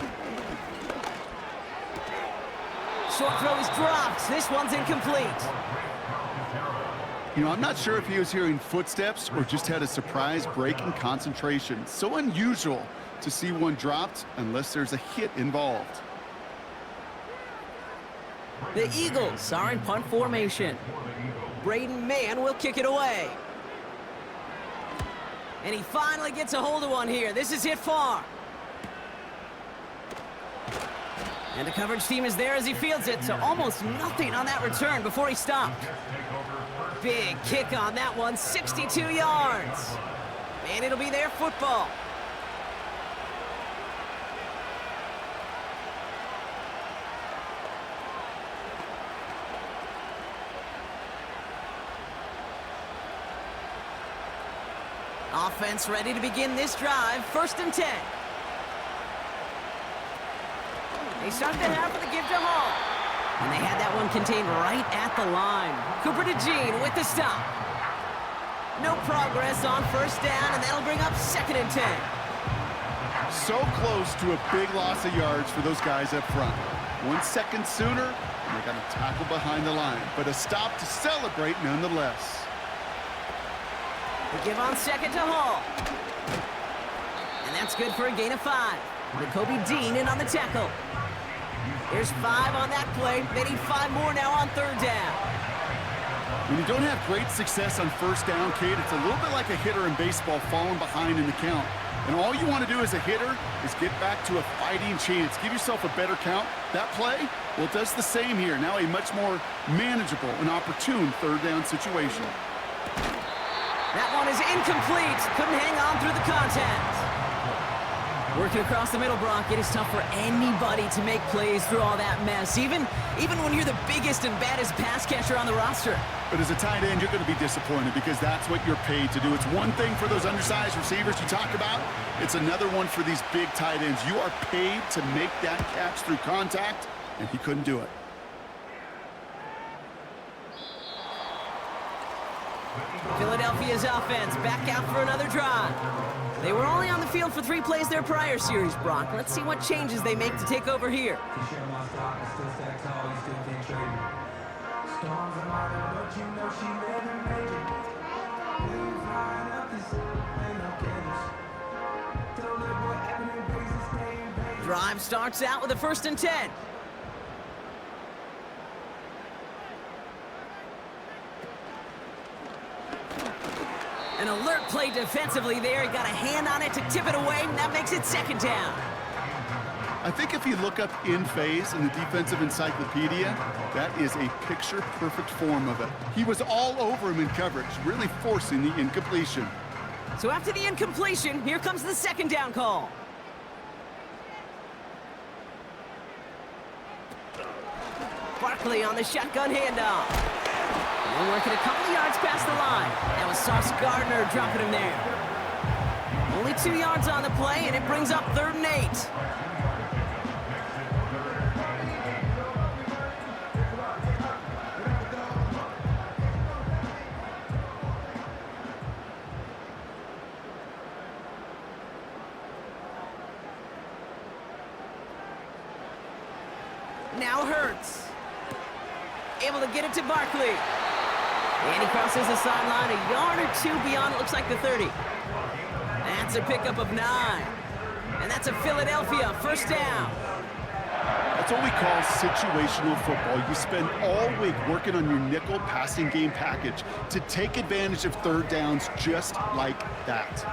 Short throw is dropped. This one's incomplete. You know, I'm not sure if he was hearing footsteps or just had a surprise break in concentration. So unusual to see one dropped unless there's a hit involved. The Eagles are in punt formation. Braden Mann will kick it away. And he finally gets a hold of one here. This is hit far. And the coverage team is there as he fields it, so almost nothing on that return before he stopped. Big kick on that one, 62 yards. And it'll be their football. Offense ready to begin this drive, 1st and 10. They start the half with a give to Hall. And they had that one contained right at the line. Cooper to Jean with the stop. No progress on 1st down, and that'll bring up 2nd and 10. So close to a big loss of yards for those guys up front. 1 second sooner, and they got a tackle behind the line. But a stop to celebrate nonetheless. We give on 2nd to Hall. And that's good for a gain of 5. Jacoby Dean in on the tackle. There's 5 on that play. They need 5 more now on 3rd down. When you don't have great success on 1st down, Kate, it's a little bit like a hitter in baseball falling behind in the count. And all you want to do as a hitter is get back to a fighting chance. Give yourself a better count. That play, well, it does the same here. Now a much more manageable and opportune 3rd down situation. That one is incomplete. Couldn't hang on through the contact. Working across the middle, Brock, it is tough for anybody to make plays through all that mess, even when you're the biggest and baddest pass catcher on the roster. But as a tight end, you're going to be disappointed because that's what you're paid to do. It's one thing for those undersized receivers you talk about. It's another one for these big tight ends. You are paid to make that catch through contact, and he couldn't do it. Philadelphia's offense back out for another drive. They were only on the field for 3 plays their prior series, Brock. Let's see what changes they make to take over here. Drive starts out with a 1st and 10. An alert play defensively there. He got a hand on it to tip it away, and that makes it 2nd down. I think if you look up in phase in the defensive encyclopedia, that is a picture-perfect form of it. He was all over him in coverage, really forcing the incompletion. So after the incompletion, here comes the 2nd down call. Barkley on the shotgun handoff. And working a couple of yards past the line. That was Sauce Gardner dropping him there. Only 2 yards on the play, and it brings up 3rd and 8. Now Hurts. Able to get it to Barkley. And he crosses the sideline a yard or 2 beyond, it looks like the 30. That's a pickup of 9. And that's a Philadelphia 1st down. That's what we call situational football. You spend all week working on your nickel passing game package to take advantage of 3rd downs just like that.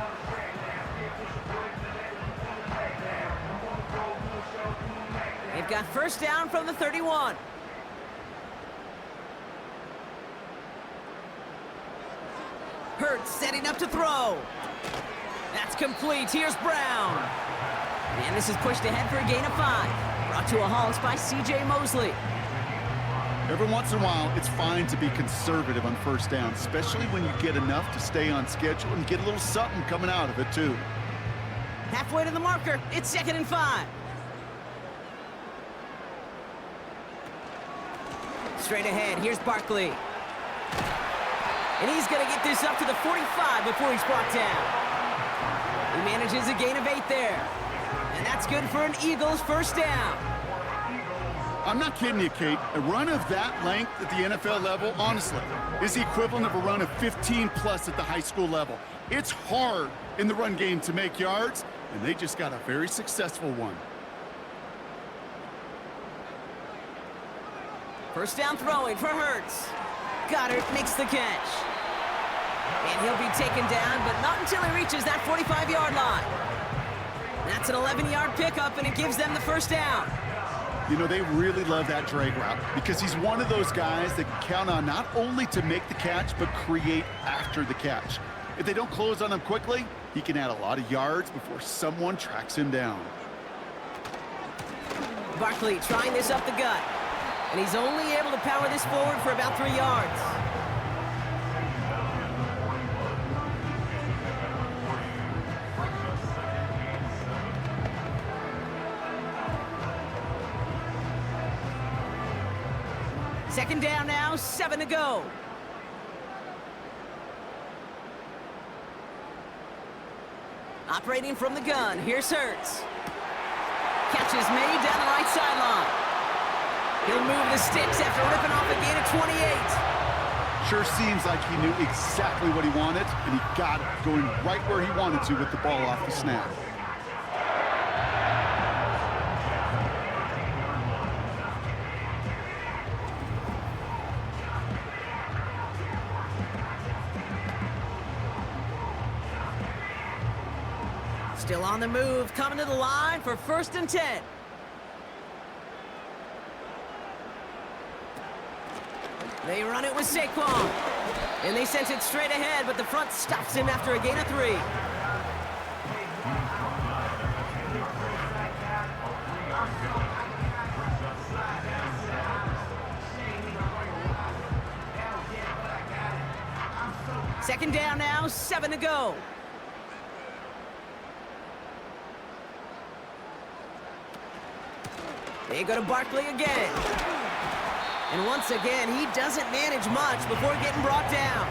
They've got 1st down from the 31. Hurts setting up to throw. That's complete. Here's Brown. And this is pushed ahead for a gain of 5. Brought to a halt by C.J. Mosley. Every once in a while, it's fine to be conservative on first down, especially when you get enough to stay on schedule and get a little something coming out of it, too. Halfway to the marker. It's 2nd and 5. Straight ahead. Here's Barkley. And he's going to get this up to the 45 before he's brought down. He manages a gain of 8 there. And that's good for an Eagles first down. I'm not kidding you, Kate. A run of that length at the NFL level, honestly, is the equivalent of a run of 15-plus at the high school level. It's hard in the run game to make yards, and they just got a very successful one. First down throwing for Hurts. Goddard makes the catch. And he'll be taken down, but not until he reaches that 45-yard line. That's an 11-yard pickup, and it gives them the first down. You know, they really love that drag route because he's one of those guys that can count on not only to make the catch, but create after the catch. If they don't close on him quickly, he can add a lot of yards before someone tracks him down. Barkley trying this up the gut. And he's only able to power this forward for about 3 yards. Second down now, 7 to go. Operating from the gun, here's Hurts. Catch is made down the right sideline. He'll move the sticks after ripping off a gain of 28. Sure seems like he knew exactly what he wanted, and he got it, going right where he wanted to with the ball off the snap. Still on the move, coming to the line for 1st and 10. They run it with Saquon. And they sent it straight ahead, but the front stops him after a gain of 3. Second down now, 7 to go. They go to Barkley again. And once again, he doesn't manage much before getting brought down.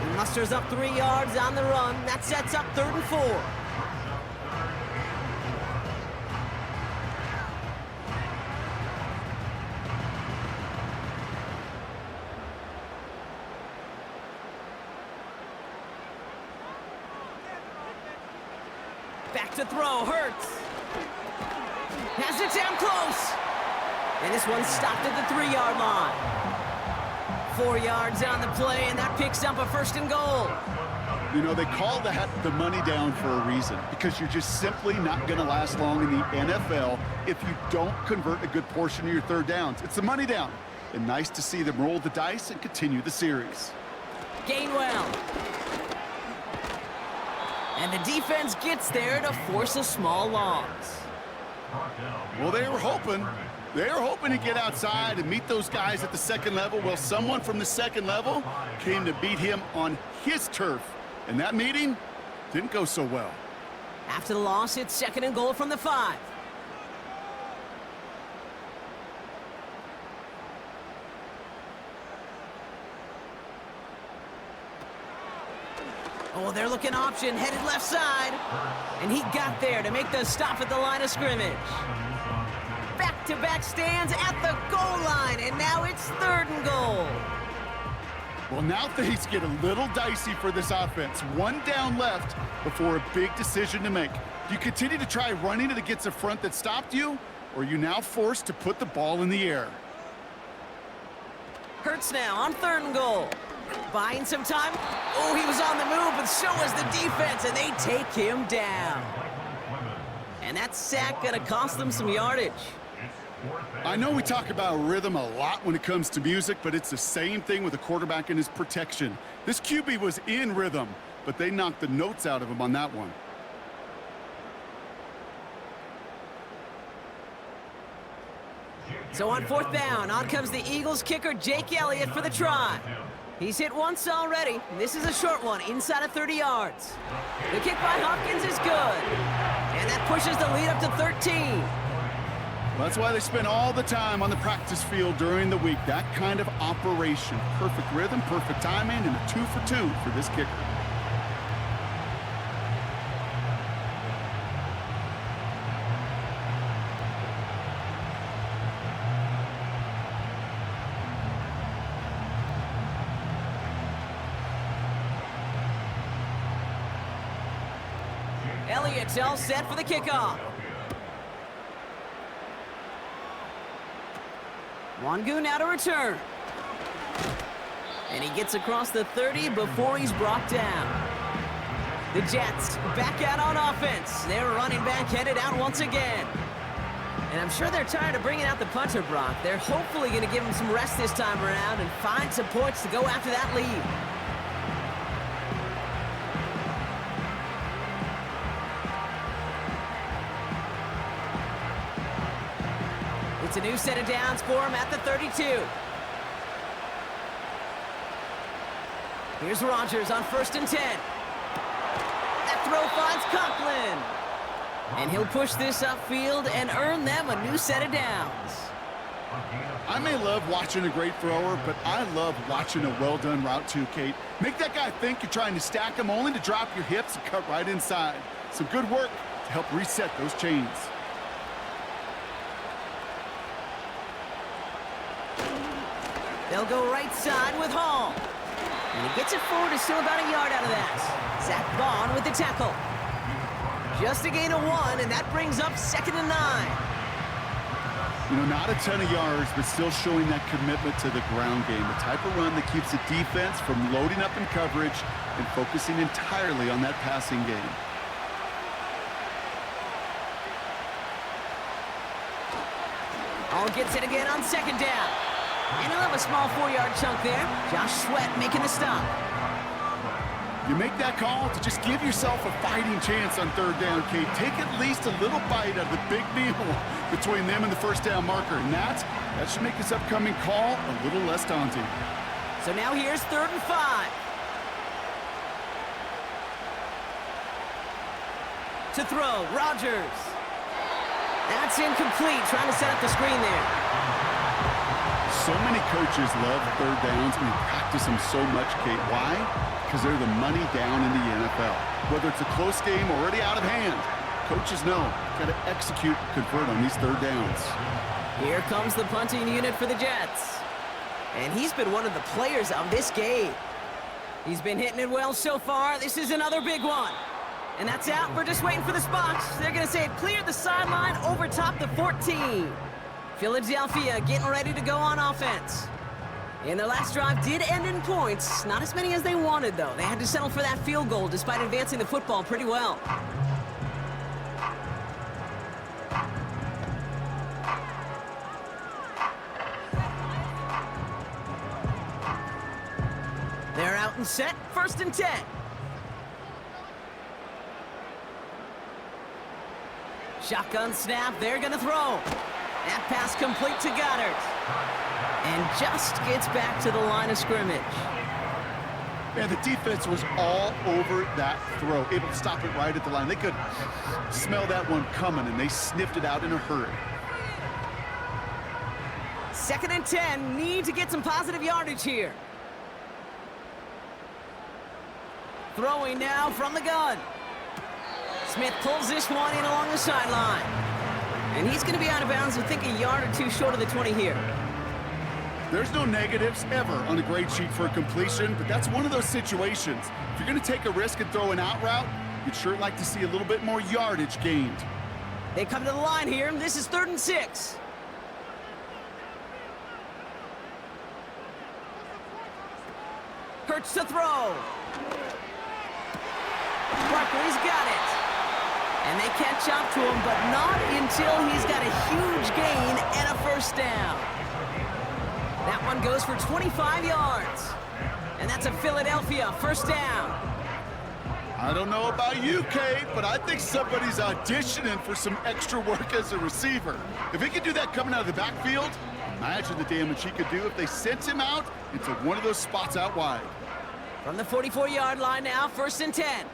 He musters up 3 yards on the run. That sets up 3rd and 4. Back to throw, Hurts. Has it down close. And this one stopped at the 3-yard line. 4 yards on the play, and that picks up a 1st and goal. You know, they call that the money down for a reason, because you're just simply not going to last long in the NFL if you don't convert a good portion of your 3rd downs. It's the money down. And nice to see them roll the dice and continue the series. Gainwell. And the defense gets there to force a small loss. Well, they were hoping to get outside and meet those guys at the 2nd level. Well, someone from the 2nd level came to beat him on his turf. And that meeting didn't go so well. After the loss, it's 2nd and goal from the 5. Oh, they're looking option, headed left side. And he got there to make the stop at the line of scrimmage. Back-to-back stands at the goal line, and now it's 3rd and goal. Well, now things get a little dicey for this offense. 1 down left before a big decision to make. Do you continue to try running it against a front that stopped you, or are you now forced to put the ball in the air? Hurts now on 3rd and goal. Buying some time. Oh, he was on the move, but so was the defense, and they take him down. And that sack gonna cost them some yardage. I know we talk about rhythm a lot when it comes to music, but it's the same thing with a quarterback and his protection. This QB was in rhythm, but they knocked the notes out of him on that one. So on 4th down, on comes the Eagles kicker, Jake Elliott, for the try. He's hit once already. This is a short one, inside of 30 yards. The kick by Hopkins is good. And that pushes the lead up to 13. Well, that's why they spend all the time on the practice field during the week. That kind of operation. Perfect rhythm, perfect timing, and a 2 for 2 for this kicker. Elliott's all set for the kickoff. Wangu now to return. And he gets across the 30 before he's brought down. The Jets back out on offense. Their running back headed out once again. And I'm sure they're tired of bringing out the punter, Brock. They're hopefully going to give him some rest this time around and find some points to go after that lead. It's a new set of downs for him at the 32. Here's Rodgers on 1st and 10. That throw finds Conklin. And he'll push this upfield and earn them a new set of downs. I may love watching a great thrower, but I love watching a well-done route too, Kate. Make that guy think you're trying to stack him only to drop your hips and cut right inside. Some good work to help reset those chains. They'll go right side with Hall. And he gets it forward, is still about a yard out of that. Zach Bond with the tackle. Just a gain of 1, and that brings up 2nd and 9. You know, not a ton of yards, but still showing that commitment to the ground game. The type of run that keeps the defense from loading up in coverage and focusing entirely on that passing game. Hall gets it again on 2nd down. And he'll have a small 4-yard chunk there. Josh Sweat making the stop. You make that call to just give yourself a fighting chance on 3rd down, Kate. Take at least a little bite out of the big meal between them and the 1st down marker. And that should make this upcoming call a little less daunting. So now here's 3rd and 5. To throw, Rodgers. That's incomplete, trying to set up the screen there. So many coaches love 3rd downs and they practice them so much, Kate. Why? Because they're the money down in the NFL. Whether it's a close game or already out of hand, coaches know got to execute, convert on these 3rd downs. Here comes the punting unit for the Jets. And he's been one of the players of this game. He's been hitting it well so far. This is another big one. And that's out. We're just waiting for the spots. They're going to say it cleared the sideline over top the 14. Philadelphia getting ready to go on offense. And their last drive did end in points. Not as many as they wanted, though. They had to settle for that field goal despite advancing the football pretty well. They're out and set. 1st and 10. Shotgun snap. They're going to throw. That pass complete to Goddard. And just gets back to the line of scrimmage. Man, the defense was all over that throw, able to stop it right at the line. They could smell that one coming, and they sniffed it out in a hurry. 2nd and 10. Need to get some positive yardage here. Throwing now from the gun. Smith pulls this one in along the sideline. And he's going to be out of bounds, I think, a yard or 2 short of the 20 here. There's no negatives ever on a grade sheet for a completion, but that's one of those situations. If you're going to take a risk and throw an out route, you'd sure like to see a little bit more yardage gained. They come to the line here. This is 3rd and 6. Hurts to throw. Barkley's got it. And they catch up to him, but not until he's got a huge gain and a 1st down. That one goes for 25 yards. And that's a Philadelphia 1st down. I don't know about you, Kate, but I think somebody's auditioning for some extra work as a receiver. If he could do that coming out of the backfield, imagine the damage he could do if they sent him out into one of those spots out wide. From the 44-yard line now, 1st and 10.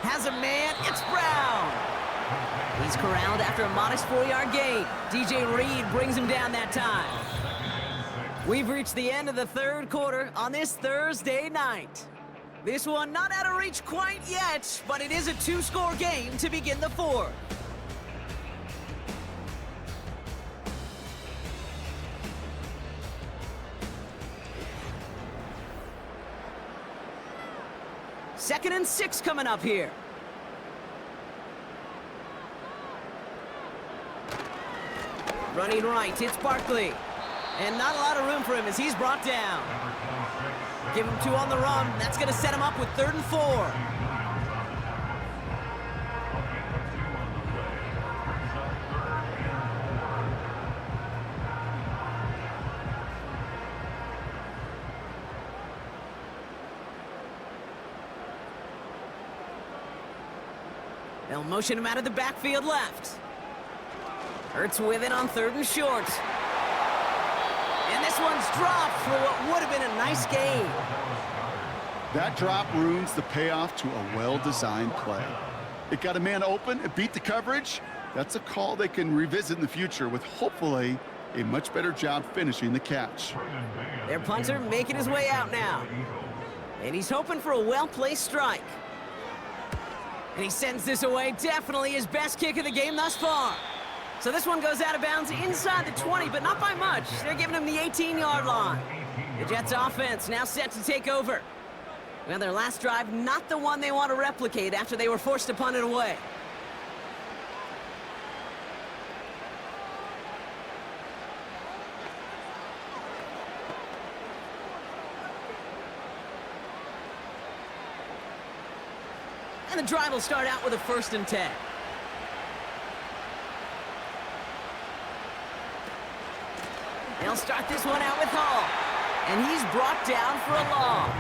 Has a man, it's Brown. He's corralled after a modest 4-yard gain. DJ Reed brings him down that time. We've reached the end of the 3rd quarter on this Thursday night. This one not out of reach quite yet, but it is a 2-score game to begin the 4th. Second and 6 coming up here. Running right, it's Barkley. And not a lot of room for him as he's brought down. Give him 2 on the run. That's going to set him up with 3rd and 4. They'll motion him out of the backfield left. Hurts with it on 3rd and short. And this one's dropped for what would have been a nice gain. That drop ruins the payoff to a well-designed play. It got a man open, it beat the coverage. That's a call they can revisit in the future with hopefully a much better job finishing the catch. Their punter making his way out now. And he's hoping for a well-placed strike. And he sends this away, definitely his best kick of the game thus far. So this one goes out of bounds inside the 20, but not by much. They're giving him the 18-yard line. The Jets offense now set to take over. Well, their last drive, not the one they want to replicate after they were forced to punt it away. And the drive will start out with a 1st and 10. They'll start this one out with Hall. And he's brought down for a loss.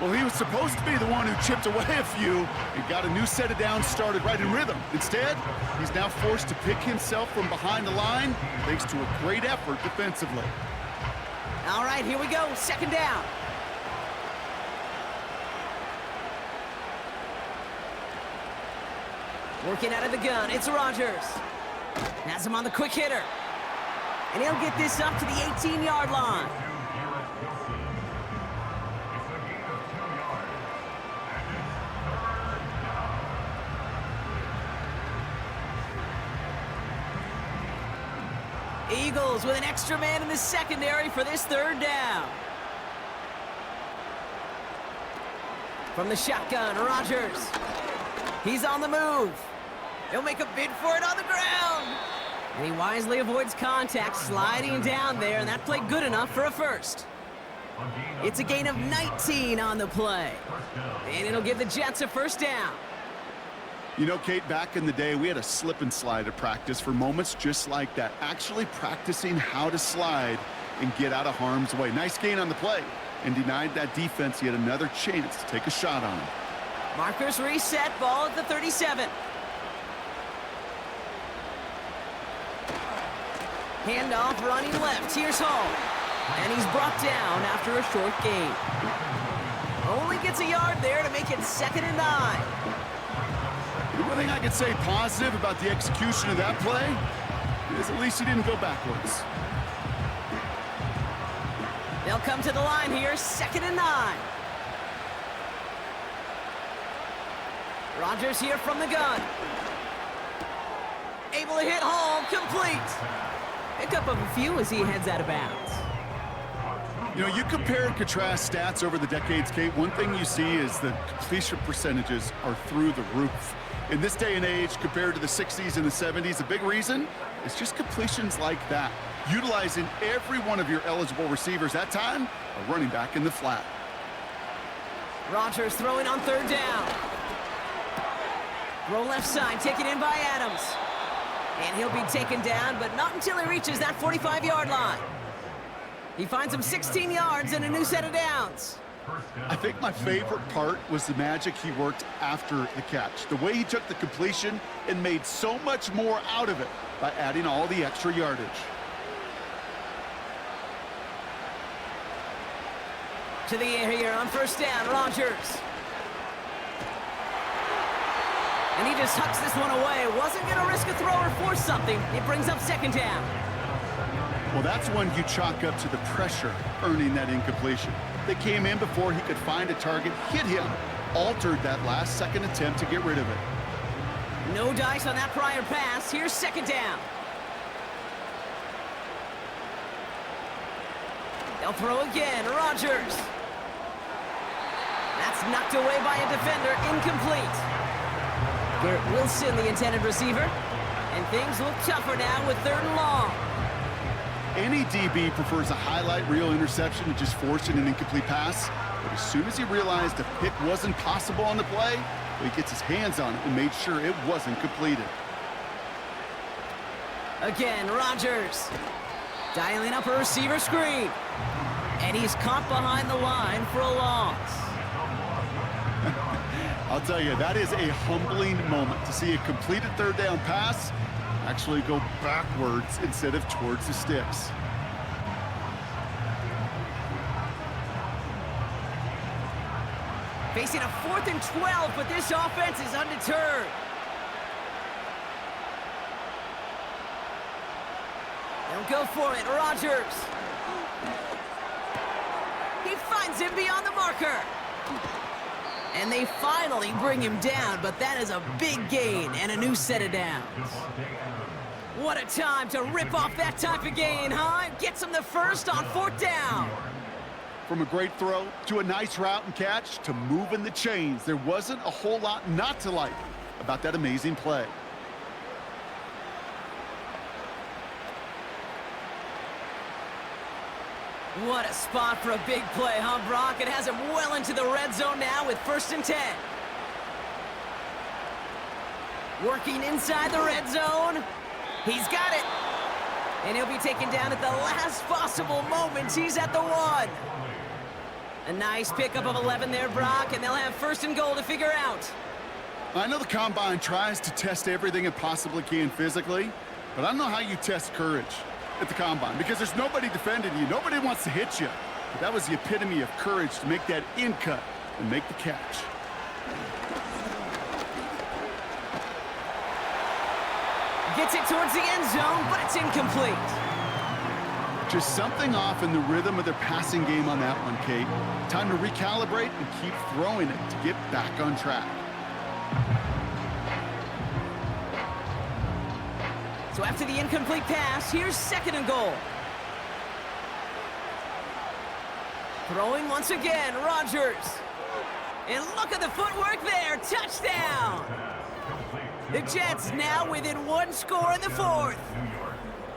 Well, he was supposed to be the one who chipped away a few and got a new set of downs started right in rhythm. Instead, he's now forced to pick himself from behind the line thanks to a great effort defensively. All right, here we go. 2nd down. Working out of the gun, it's Rodgers. Has him on the quick hitter. And he'll get this up to the 18-yard line. Eagles with an extra man in the secondary for this 3rd down. From the shotgun, Rodgers. He's on the move. He'll make a bid for it on the ground. And he wisely avoids contact, sliding down there, and that played good enough for a 1st. It's a gain of 19 on the play. And it'll give the Jets a 1st down. You know, Kate, back in the day, we had a slip and slide at practice for moments just like that. Actually practicing how to slide and get out of harm's way. Nice gain on the play. And denied that defense yet another chance to take a shot on him. Markers reset, ball at the 37. Handoff running left. Here's Hall. And he's brought down after a short gain. Only gets a yard there to make it 2nd and 9. The one thing I could say positive about the execution of that play is at least he didn't go backwards. They'll come to the line here, 2nd and 9. Rodgers here from the gun. Able to hit Hall, complete. Pickup of a few as he heads out of bounds. You know, you compare and contrast stats over the decades, Kate. One thing you see is the completion percentages are through the roof. In this day and age, compared to the 60s and the 70s, a big reason is just completions like that. Utilizing every one of your eligible receivers. That time, a running back in the flat. Rodgers throwing on 3rd down. Throw left side, taken in by Adams. And he'll be taken down, but not until he reaches that 45-yard line. He finds him 16 yards and a new set of downs. I think my favorite part was the magic he worked after the catch. The way he took the completion and made so much more out of it by adding all the extra yardage. To the air here on first down, Rodgers. And he just hucks this one away. Wasn't going to risk a throw or force something. It brings up second down. Well, that's one you chalk up to the pressure earning that incompletion. They came in before he could find a target, hit him, altered that last second attempt to get rid of it. No dice on that prior pass. Here's second down. They'll throw again. Rodgers. That's knocked away by a defender. Incomplete. Garrett Wilson, the intended receiver. And things look tougher now with 3rd and long. Any DB prefers a highlight reel interception to just forcing an incomplete pass. But as soon as he realized a pick wasn't possible on the play, well, he gets his hands on it and made sure it wasn't completed. Again, Rodgers. Dialing up a receiver screen. And he's caught behind the line for a loss. I'll tell you, that is a humbling moment to see a completed 3rd down pass actually go backwards instead of towards the sticks. Facing a 4th and 12, but this offense is undeterred. They'll go for it, Rodgers. He finds him beyond the marker. And they finally bring him down, but that is a big gain and a new set of downs. What a time to rip off that type of gain, huh? Gets him the first on 4th down. From a great throw to a nice route and catch to moving the chains, there wasn't a whole lot not to like about that amazing play. What a spot for a big play, huh, Brock? It has him well into the red zone now with 1st and 10. Working inside the red zone. He's got it. And he'll be taken down at the last possible moment. He's at the 1. A nice pickup of 11 there, Brock, and they'll have 1st and goal to figure out. I know the Combine tries to test everything it possibly can physically, but I don't know how you test courage at the Combine, because there's nobody defending you. Nobody wants to hit you. But that was the epitome of courage to make that in cut and make the catch. Gets it towards the end zone, but it's incomplete. Just something off in the rhythm of their passing game on that one, Kate. Time to recalibrate and keep throwing it to get back on track. So after the incomplete pass, here's 2nd and goal. Throwing once again, Rodgers. And look at the footwork there, touchdown! The Jets now within 1 score in the 4th.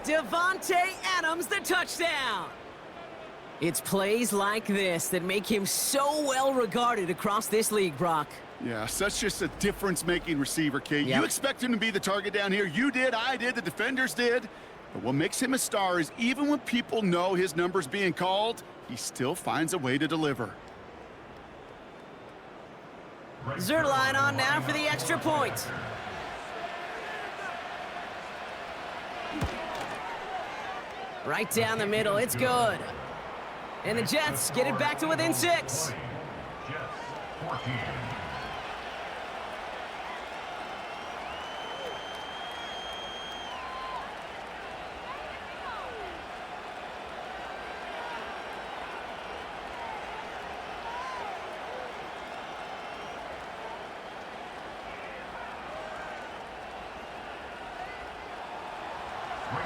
Devontae Adams, the touchdown. It's plays like this that make him so well regarded across this league, Brock. Yeah, such just a difference-making receiver, Kate. Yep. You expect him to be the target down here. You did, I did, the defenders did. But what makes him a star is even when people know his number's being called, he still finds a way to deliver. Zerline on now for the extra point. Right down the middle, it's good. And the Jets get it back to within 6.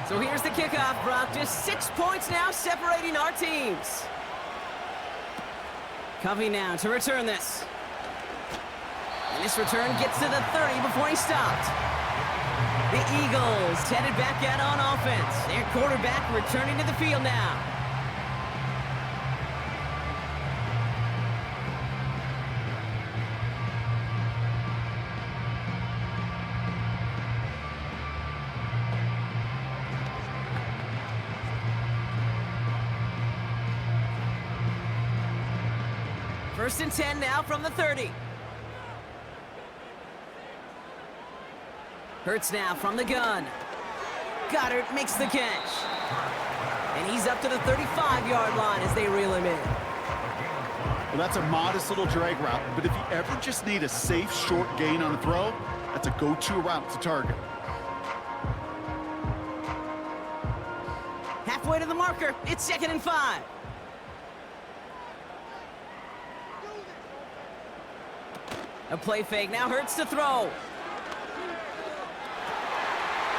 So here's the kickoff, Brock. Just 6 points now separating our teams. Covey now to return this. And this return gets to the 30 before he stopped. The Eagles headed back out on offense. Their quarterback returning to the field now. First and 10 now from the 30. Hurts now from the gun. Goddard makes the catch. And he's up to the 35-yard line as they reel him in. Well, that's a modest little drag route, but if you ever just need a safe, short gain on a throw, that's a go-to route to target. Halfway to the marker, it's 2nd and 5. A play fake, now Hurts to throw.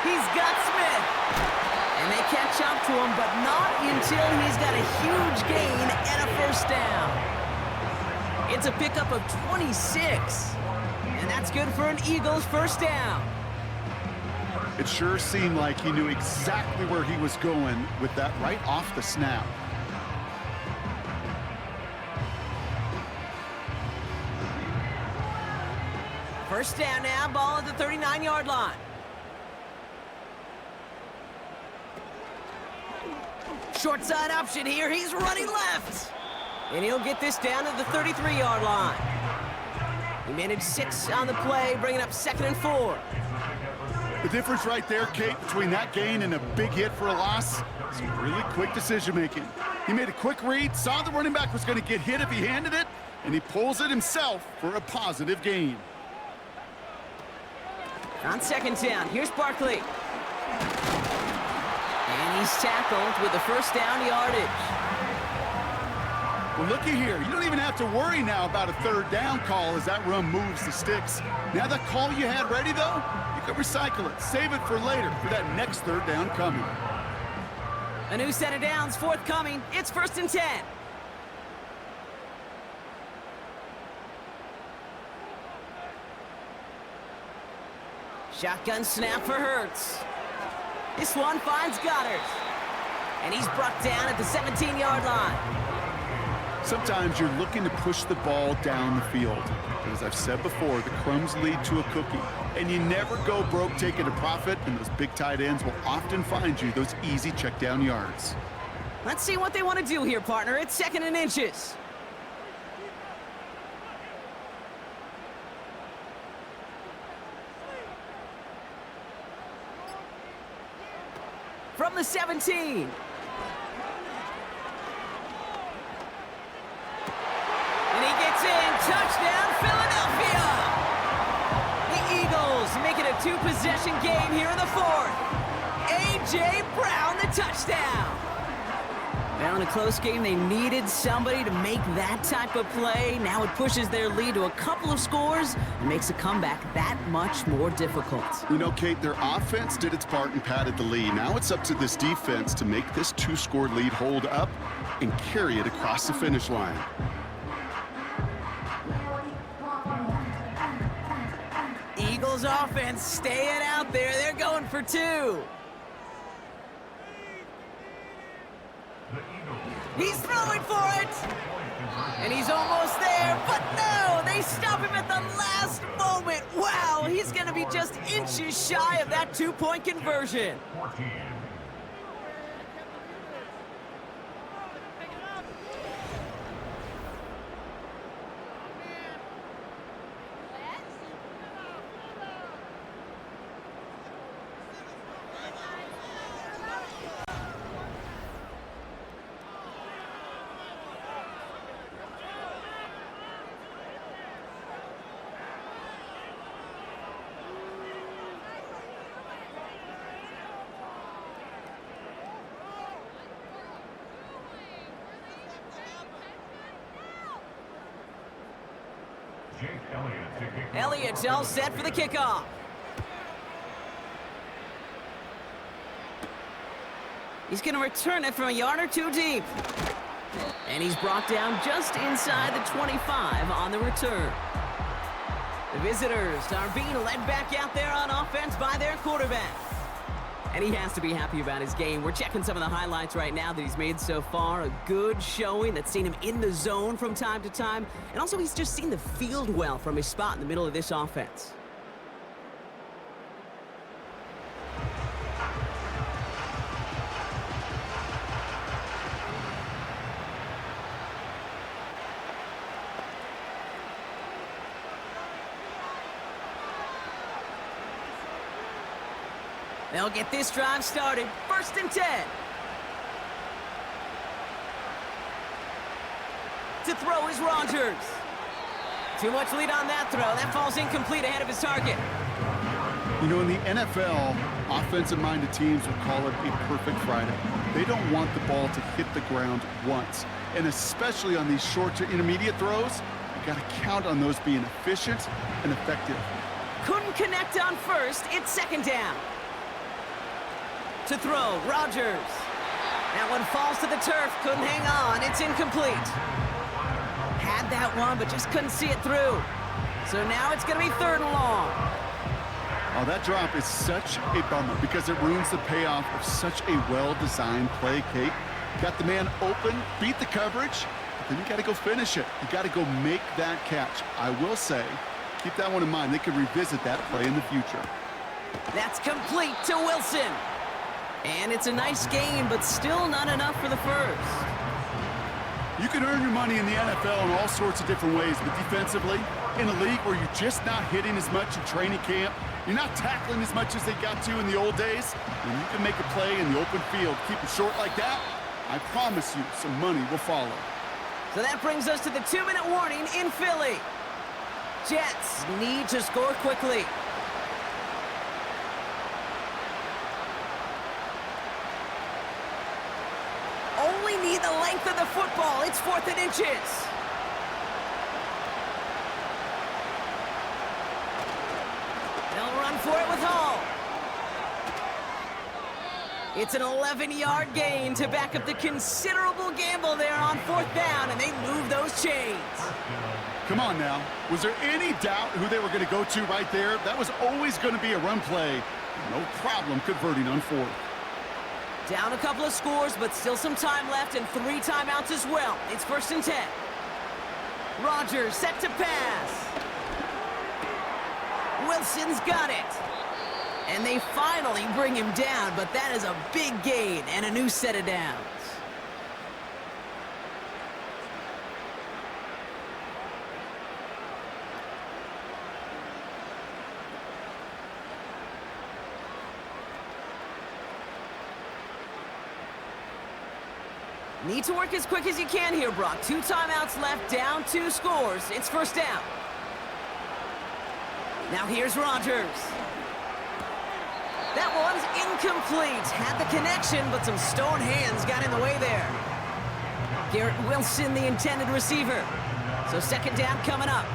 He's got Smith. And they catch up to him, but not until he's got a huge gain and a first down. It's a pickup of 26. And that's good for an Eagles first down. It sure seemed like he knew exactly where he was going with that right off the snap. First down now, ball at the 39-yard line. Short side option here, he's running left. And he'll get this down to the 33-yard line. He managed 6 on the play, bringing up 2nd and 4. The difference right there, Kate, between that gain and a big hit for a loss is really quick decision-making. He made a quick read, saw the running back was going to get hit if he handed it, and he pulls it himself for a positive gain. On 2nd down, here's Barkley. And he's tackled with the first down yardage. Well, looky here. You don't even have to worry now about a 3rd down call as that run moves the sticks. Now that call you had ready, though, you can recycle it. Save it for later for that next 3rd down coming. A new set of downs forthcoming. It's 1st and 10. Shotgun snap for Hurts. This one finds Goddard. And he's brought down at the 17-yard line. Sometimes you're looking to push the ball down the field. But as I've said before, the crumbs lead to a cookie. And you never go broke taking a profit, and those big tight ends will often find you those easy check down yards. Let's see what they want to do here, partner. It's 2nd and inches. From the 17. And he gets in. Touchdown, Philadelphia! The Eagles make it a 2-possession game here in the 4th. A.J. Brown, the touchdown. Now in a close game, they needed somebody to make that type of play. Now it pushes their lead to a couple of scores and makes a comeback that much more difficult. You know, Kate, their offense did its part and padded the lead. Now it's up to this defense to make this 2-score lead hold up and carry it across the finish line. Eagles offense staying out there. They're going for 2. He's throwing for it. And he's almost there, but no, they stop him at the last moment. Wow, he's going to be just inches shy of that 2-point conversion. Elliott's all set for the kickoff. He's going to return it from a yard or 2 deep. And he's brought down just inside the 25 on the return. The visitors are being led back out there on offense by their quarterback. And he has to be happy about his game. We're checking some of the highlights right now that he's made so far. A good showing that's seen him in the zone from time to time. And also he's just seen the field well from his spot in the middle of this offense. They'll get this drive started. 1st and 10. To throw is Rodgers. Too much lead on that throw. That falls incomplete ahead of his target. You know, in the NFL, offensive-minded teams will call it a perfect Friday. They don't want the ball to hit the ground once. And especially on these short to intermediate throws, you got to count on those being efficient and effective. Couldn't connect on 1st. It's 2nd down. To throw, Rodgers. That one falls to the turf. Couldn't hang on. It's incomplete. Had that one, but just couldn't see it through. So now it's going to be 3rd and long. Oh, that drop is such a bummer because it ruins the payoff of such a well-designed play, Kate. Got the man open, beat the coverage, but then you got to go finish it. You got to go make that catch. I will say, keep that one in mind. They could revisit that play in the future. That's complete to Wilson. And it's a nice game, but still not enough for the first. You can earn your money in the NFL in all sorts of different ways, but defensively, in a league where you're just not hitting as much in training camp, you're not tackling as much as they got to in the old days, and you can make a play in the open field, keep it short like that, I promise you some money will follow. So that brings us to the 2-minute warning in Philly. Jets need to score quickly. Only need the length of the football. It's 4th and inches. They'll run for it with Hall. It's an 11-yard gain to back up the considerable gamble there on 4th down, and they move those chains. Come on now. Was there any doubt who they were going to go to right there? That was always going to be a run play. No problem converting on 4th. Down a couple of scores, but still some time left and 3 timeouts as well. It's 1st and 10. Rodgers set to pass. Wilson's got it. And they finally bring him down, but that is a big gain and a new set of downs. Need to work as quick as you can here, Brock. 2 timeouts left, down 2 scores. It's 1st down. Now here's Rodgers. That one's incomplete. Had the connection, but some stone hands got in the way there. Garrett Wilson, the intended receiver. So 2nd down coming up.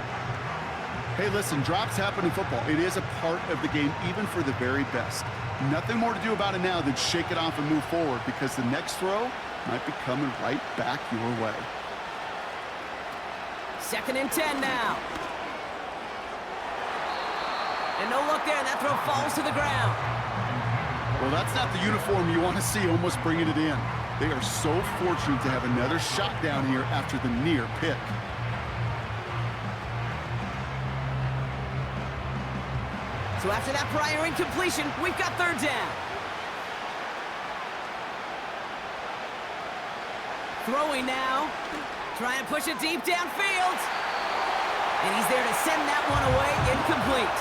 Hey, listen, drops happen in football. It is a part of the game, even for the very best. Nothing more to do about it now than shake it off and move forward, because the next throw might be coming right back your way. 2nd and 10 now. And no look there, and that throw falls to the ground. Well, that's not the uniform you want to see almost bringing it in. They are so fortunate to have another shot down here after the near pick. So after that prior incompletion, we've got 3rd down. Throwing now. Trying to push it deep downfield. And he's there to send that one away, incomplete.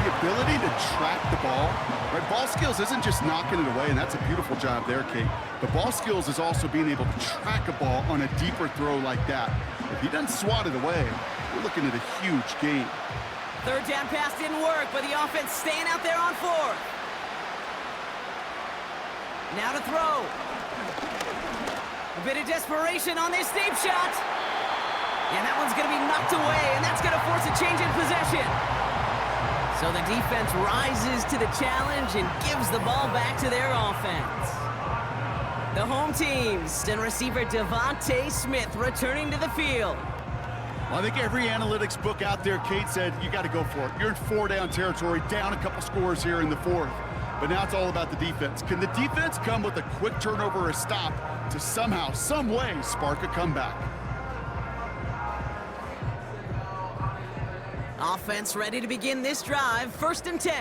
The ability to track the ball, right? Ball skills isn't just knocking it away, and that's a beautiful job there, Kate. The ball skills is also being able to track a ball on a deeper throw like that. If he doesn't swat it away, we're looking at a huge gain. 3rd down pass didn't work, but the offense staying out there on 4th. Now to throw. A bit of desperation on this deep shot. And that one's going to be knocked away, and that's going to force a change in possession. So the defense rises to the challenge and gives the ball back to their offense. The home teams and receiver Devontae Smith returning to the field. Well, I think every analytics book out there, Kate, said you got to go for it. You're in 4-down territory, down a couple scores here in the 4th. But now it's all about the defense. Can the defense come with a quick turnover or a stop to somehow, some way, spark a comeback? Offense ready to begin this drive. 1st and 10.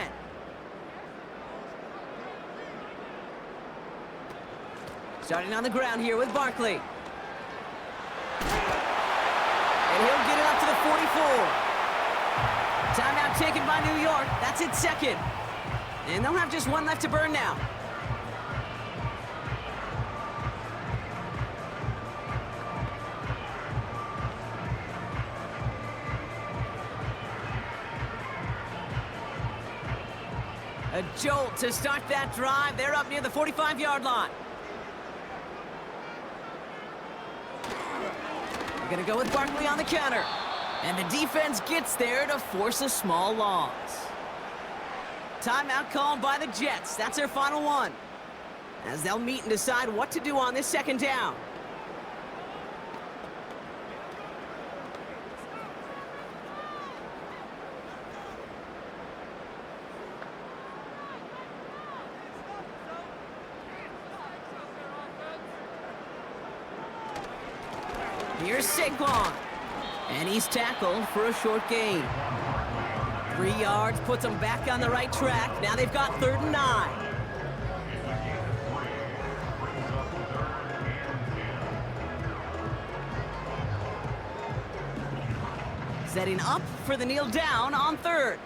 Starting on the ground here with Barkley. And he'll get it up to the 44. Timeout taken by New York. That's its 2nd. And they'll have just one left to burn now. A jolt to start that drive. They're up near the 45-yard line. They're going to go with Barkley on the counter. And the defense gets there to force a small loss. Timeout called by the Jets. That's their final one, as they'll meet and decide what to do on this second down. Here's Saquon, and he's tackled for a short gain. 3 yards puts them back on the right track. Now they've got 3rd and 9. Setting up for the kneel down on 3rd.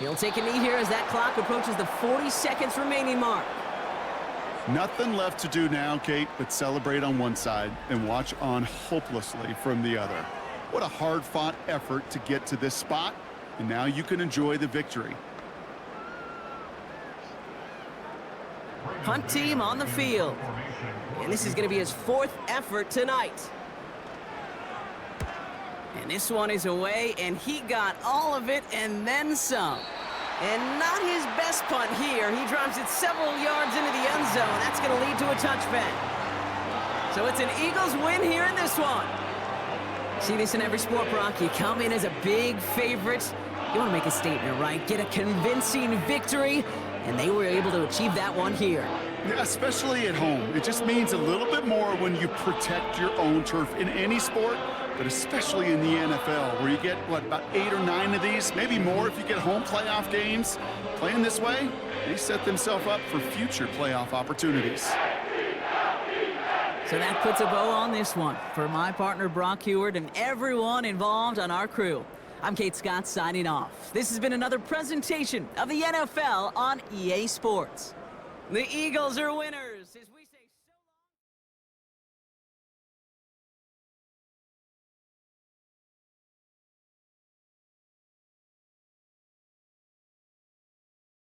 He'll take a knee here as that clock approaches the 40 seconds remaining mark. Nothing left to do now, Kate, but celebrate on one side and watch on hopelessly from the other. What a hard-fought effort to get to this spot, and now you can enjoy the victory. Punt team on the field. And this is going to be his 4th effort tonight. And this one is away, and he got all of it and then some. And not his best punt here. He drops it several yards into the end zone. That's going to lead to a touchback. So it's an Eagles win here in this one. See this in every sport, Brock. You come in as a big favorite. You want to make a statement, right? Get a convincing victory. And they were able to achieve that one here. Yeah, especially at home. It just means a little bit more when you protect your own turf in any sport, but especially in the NFL, where you get, what, about 8 or 9 of these, maybe more if you get home playoff games. Playing this way, they set themselves up for future playoff opportunities. So that puts a bow on this one. For my partner, Brock Heward, and everyone involved on our crew, I'm Kate Scott signing off. This has been another presentation of the NFL on EA Sports. The Eagles are winners.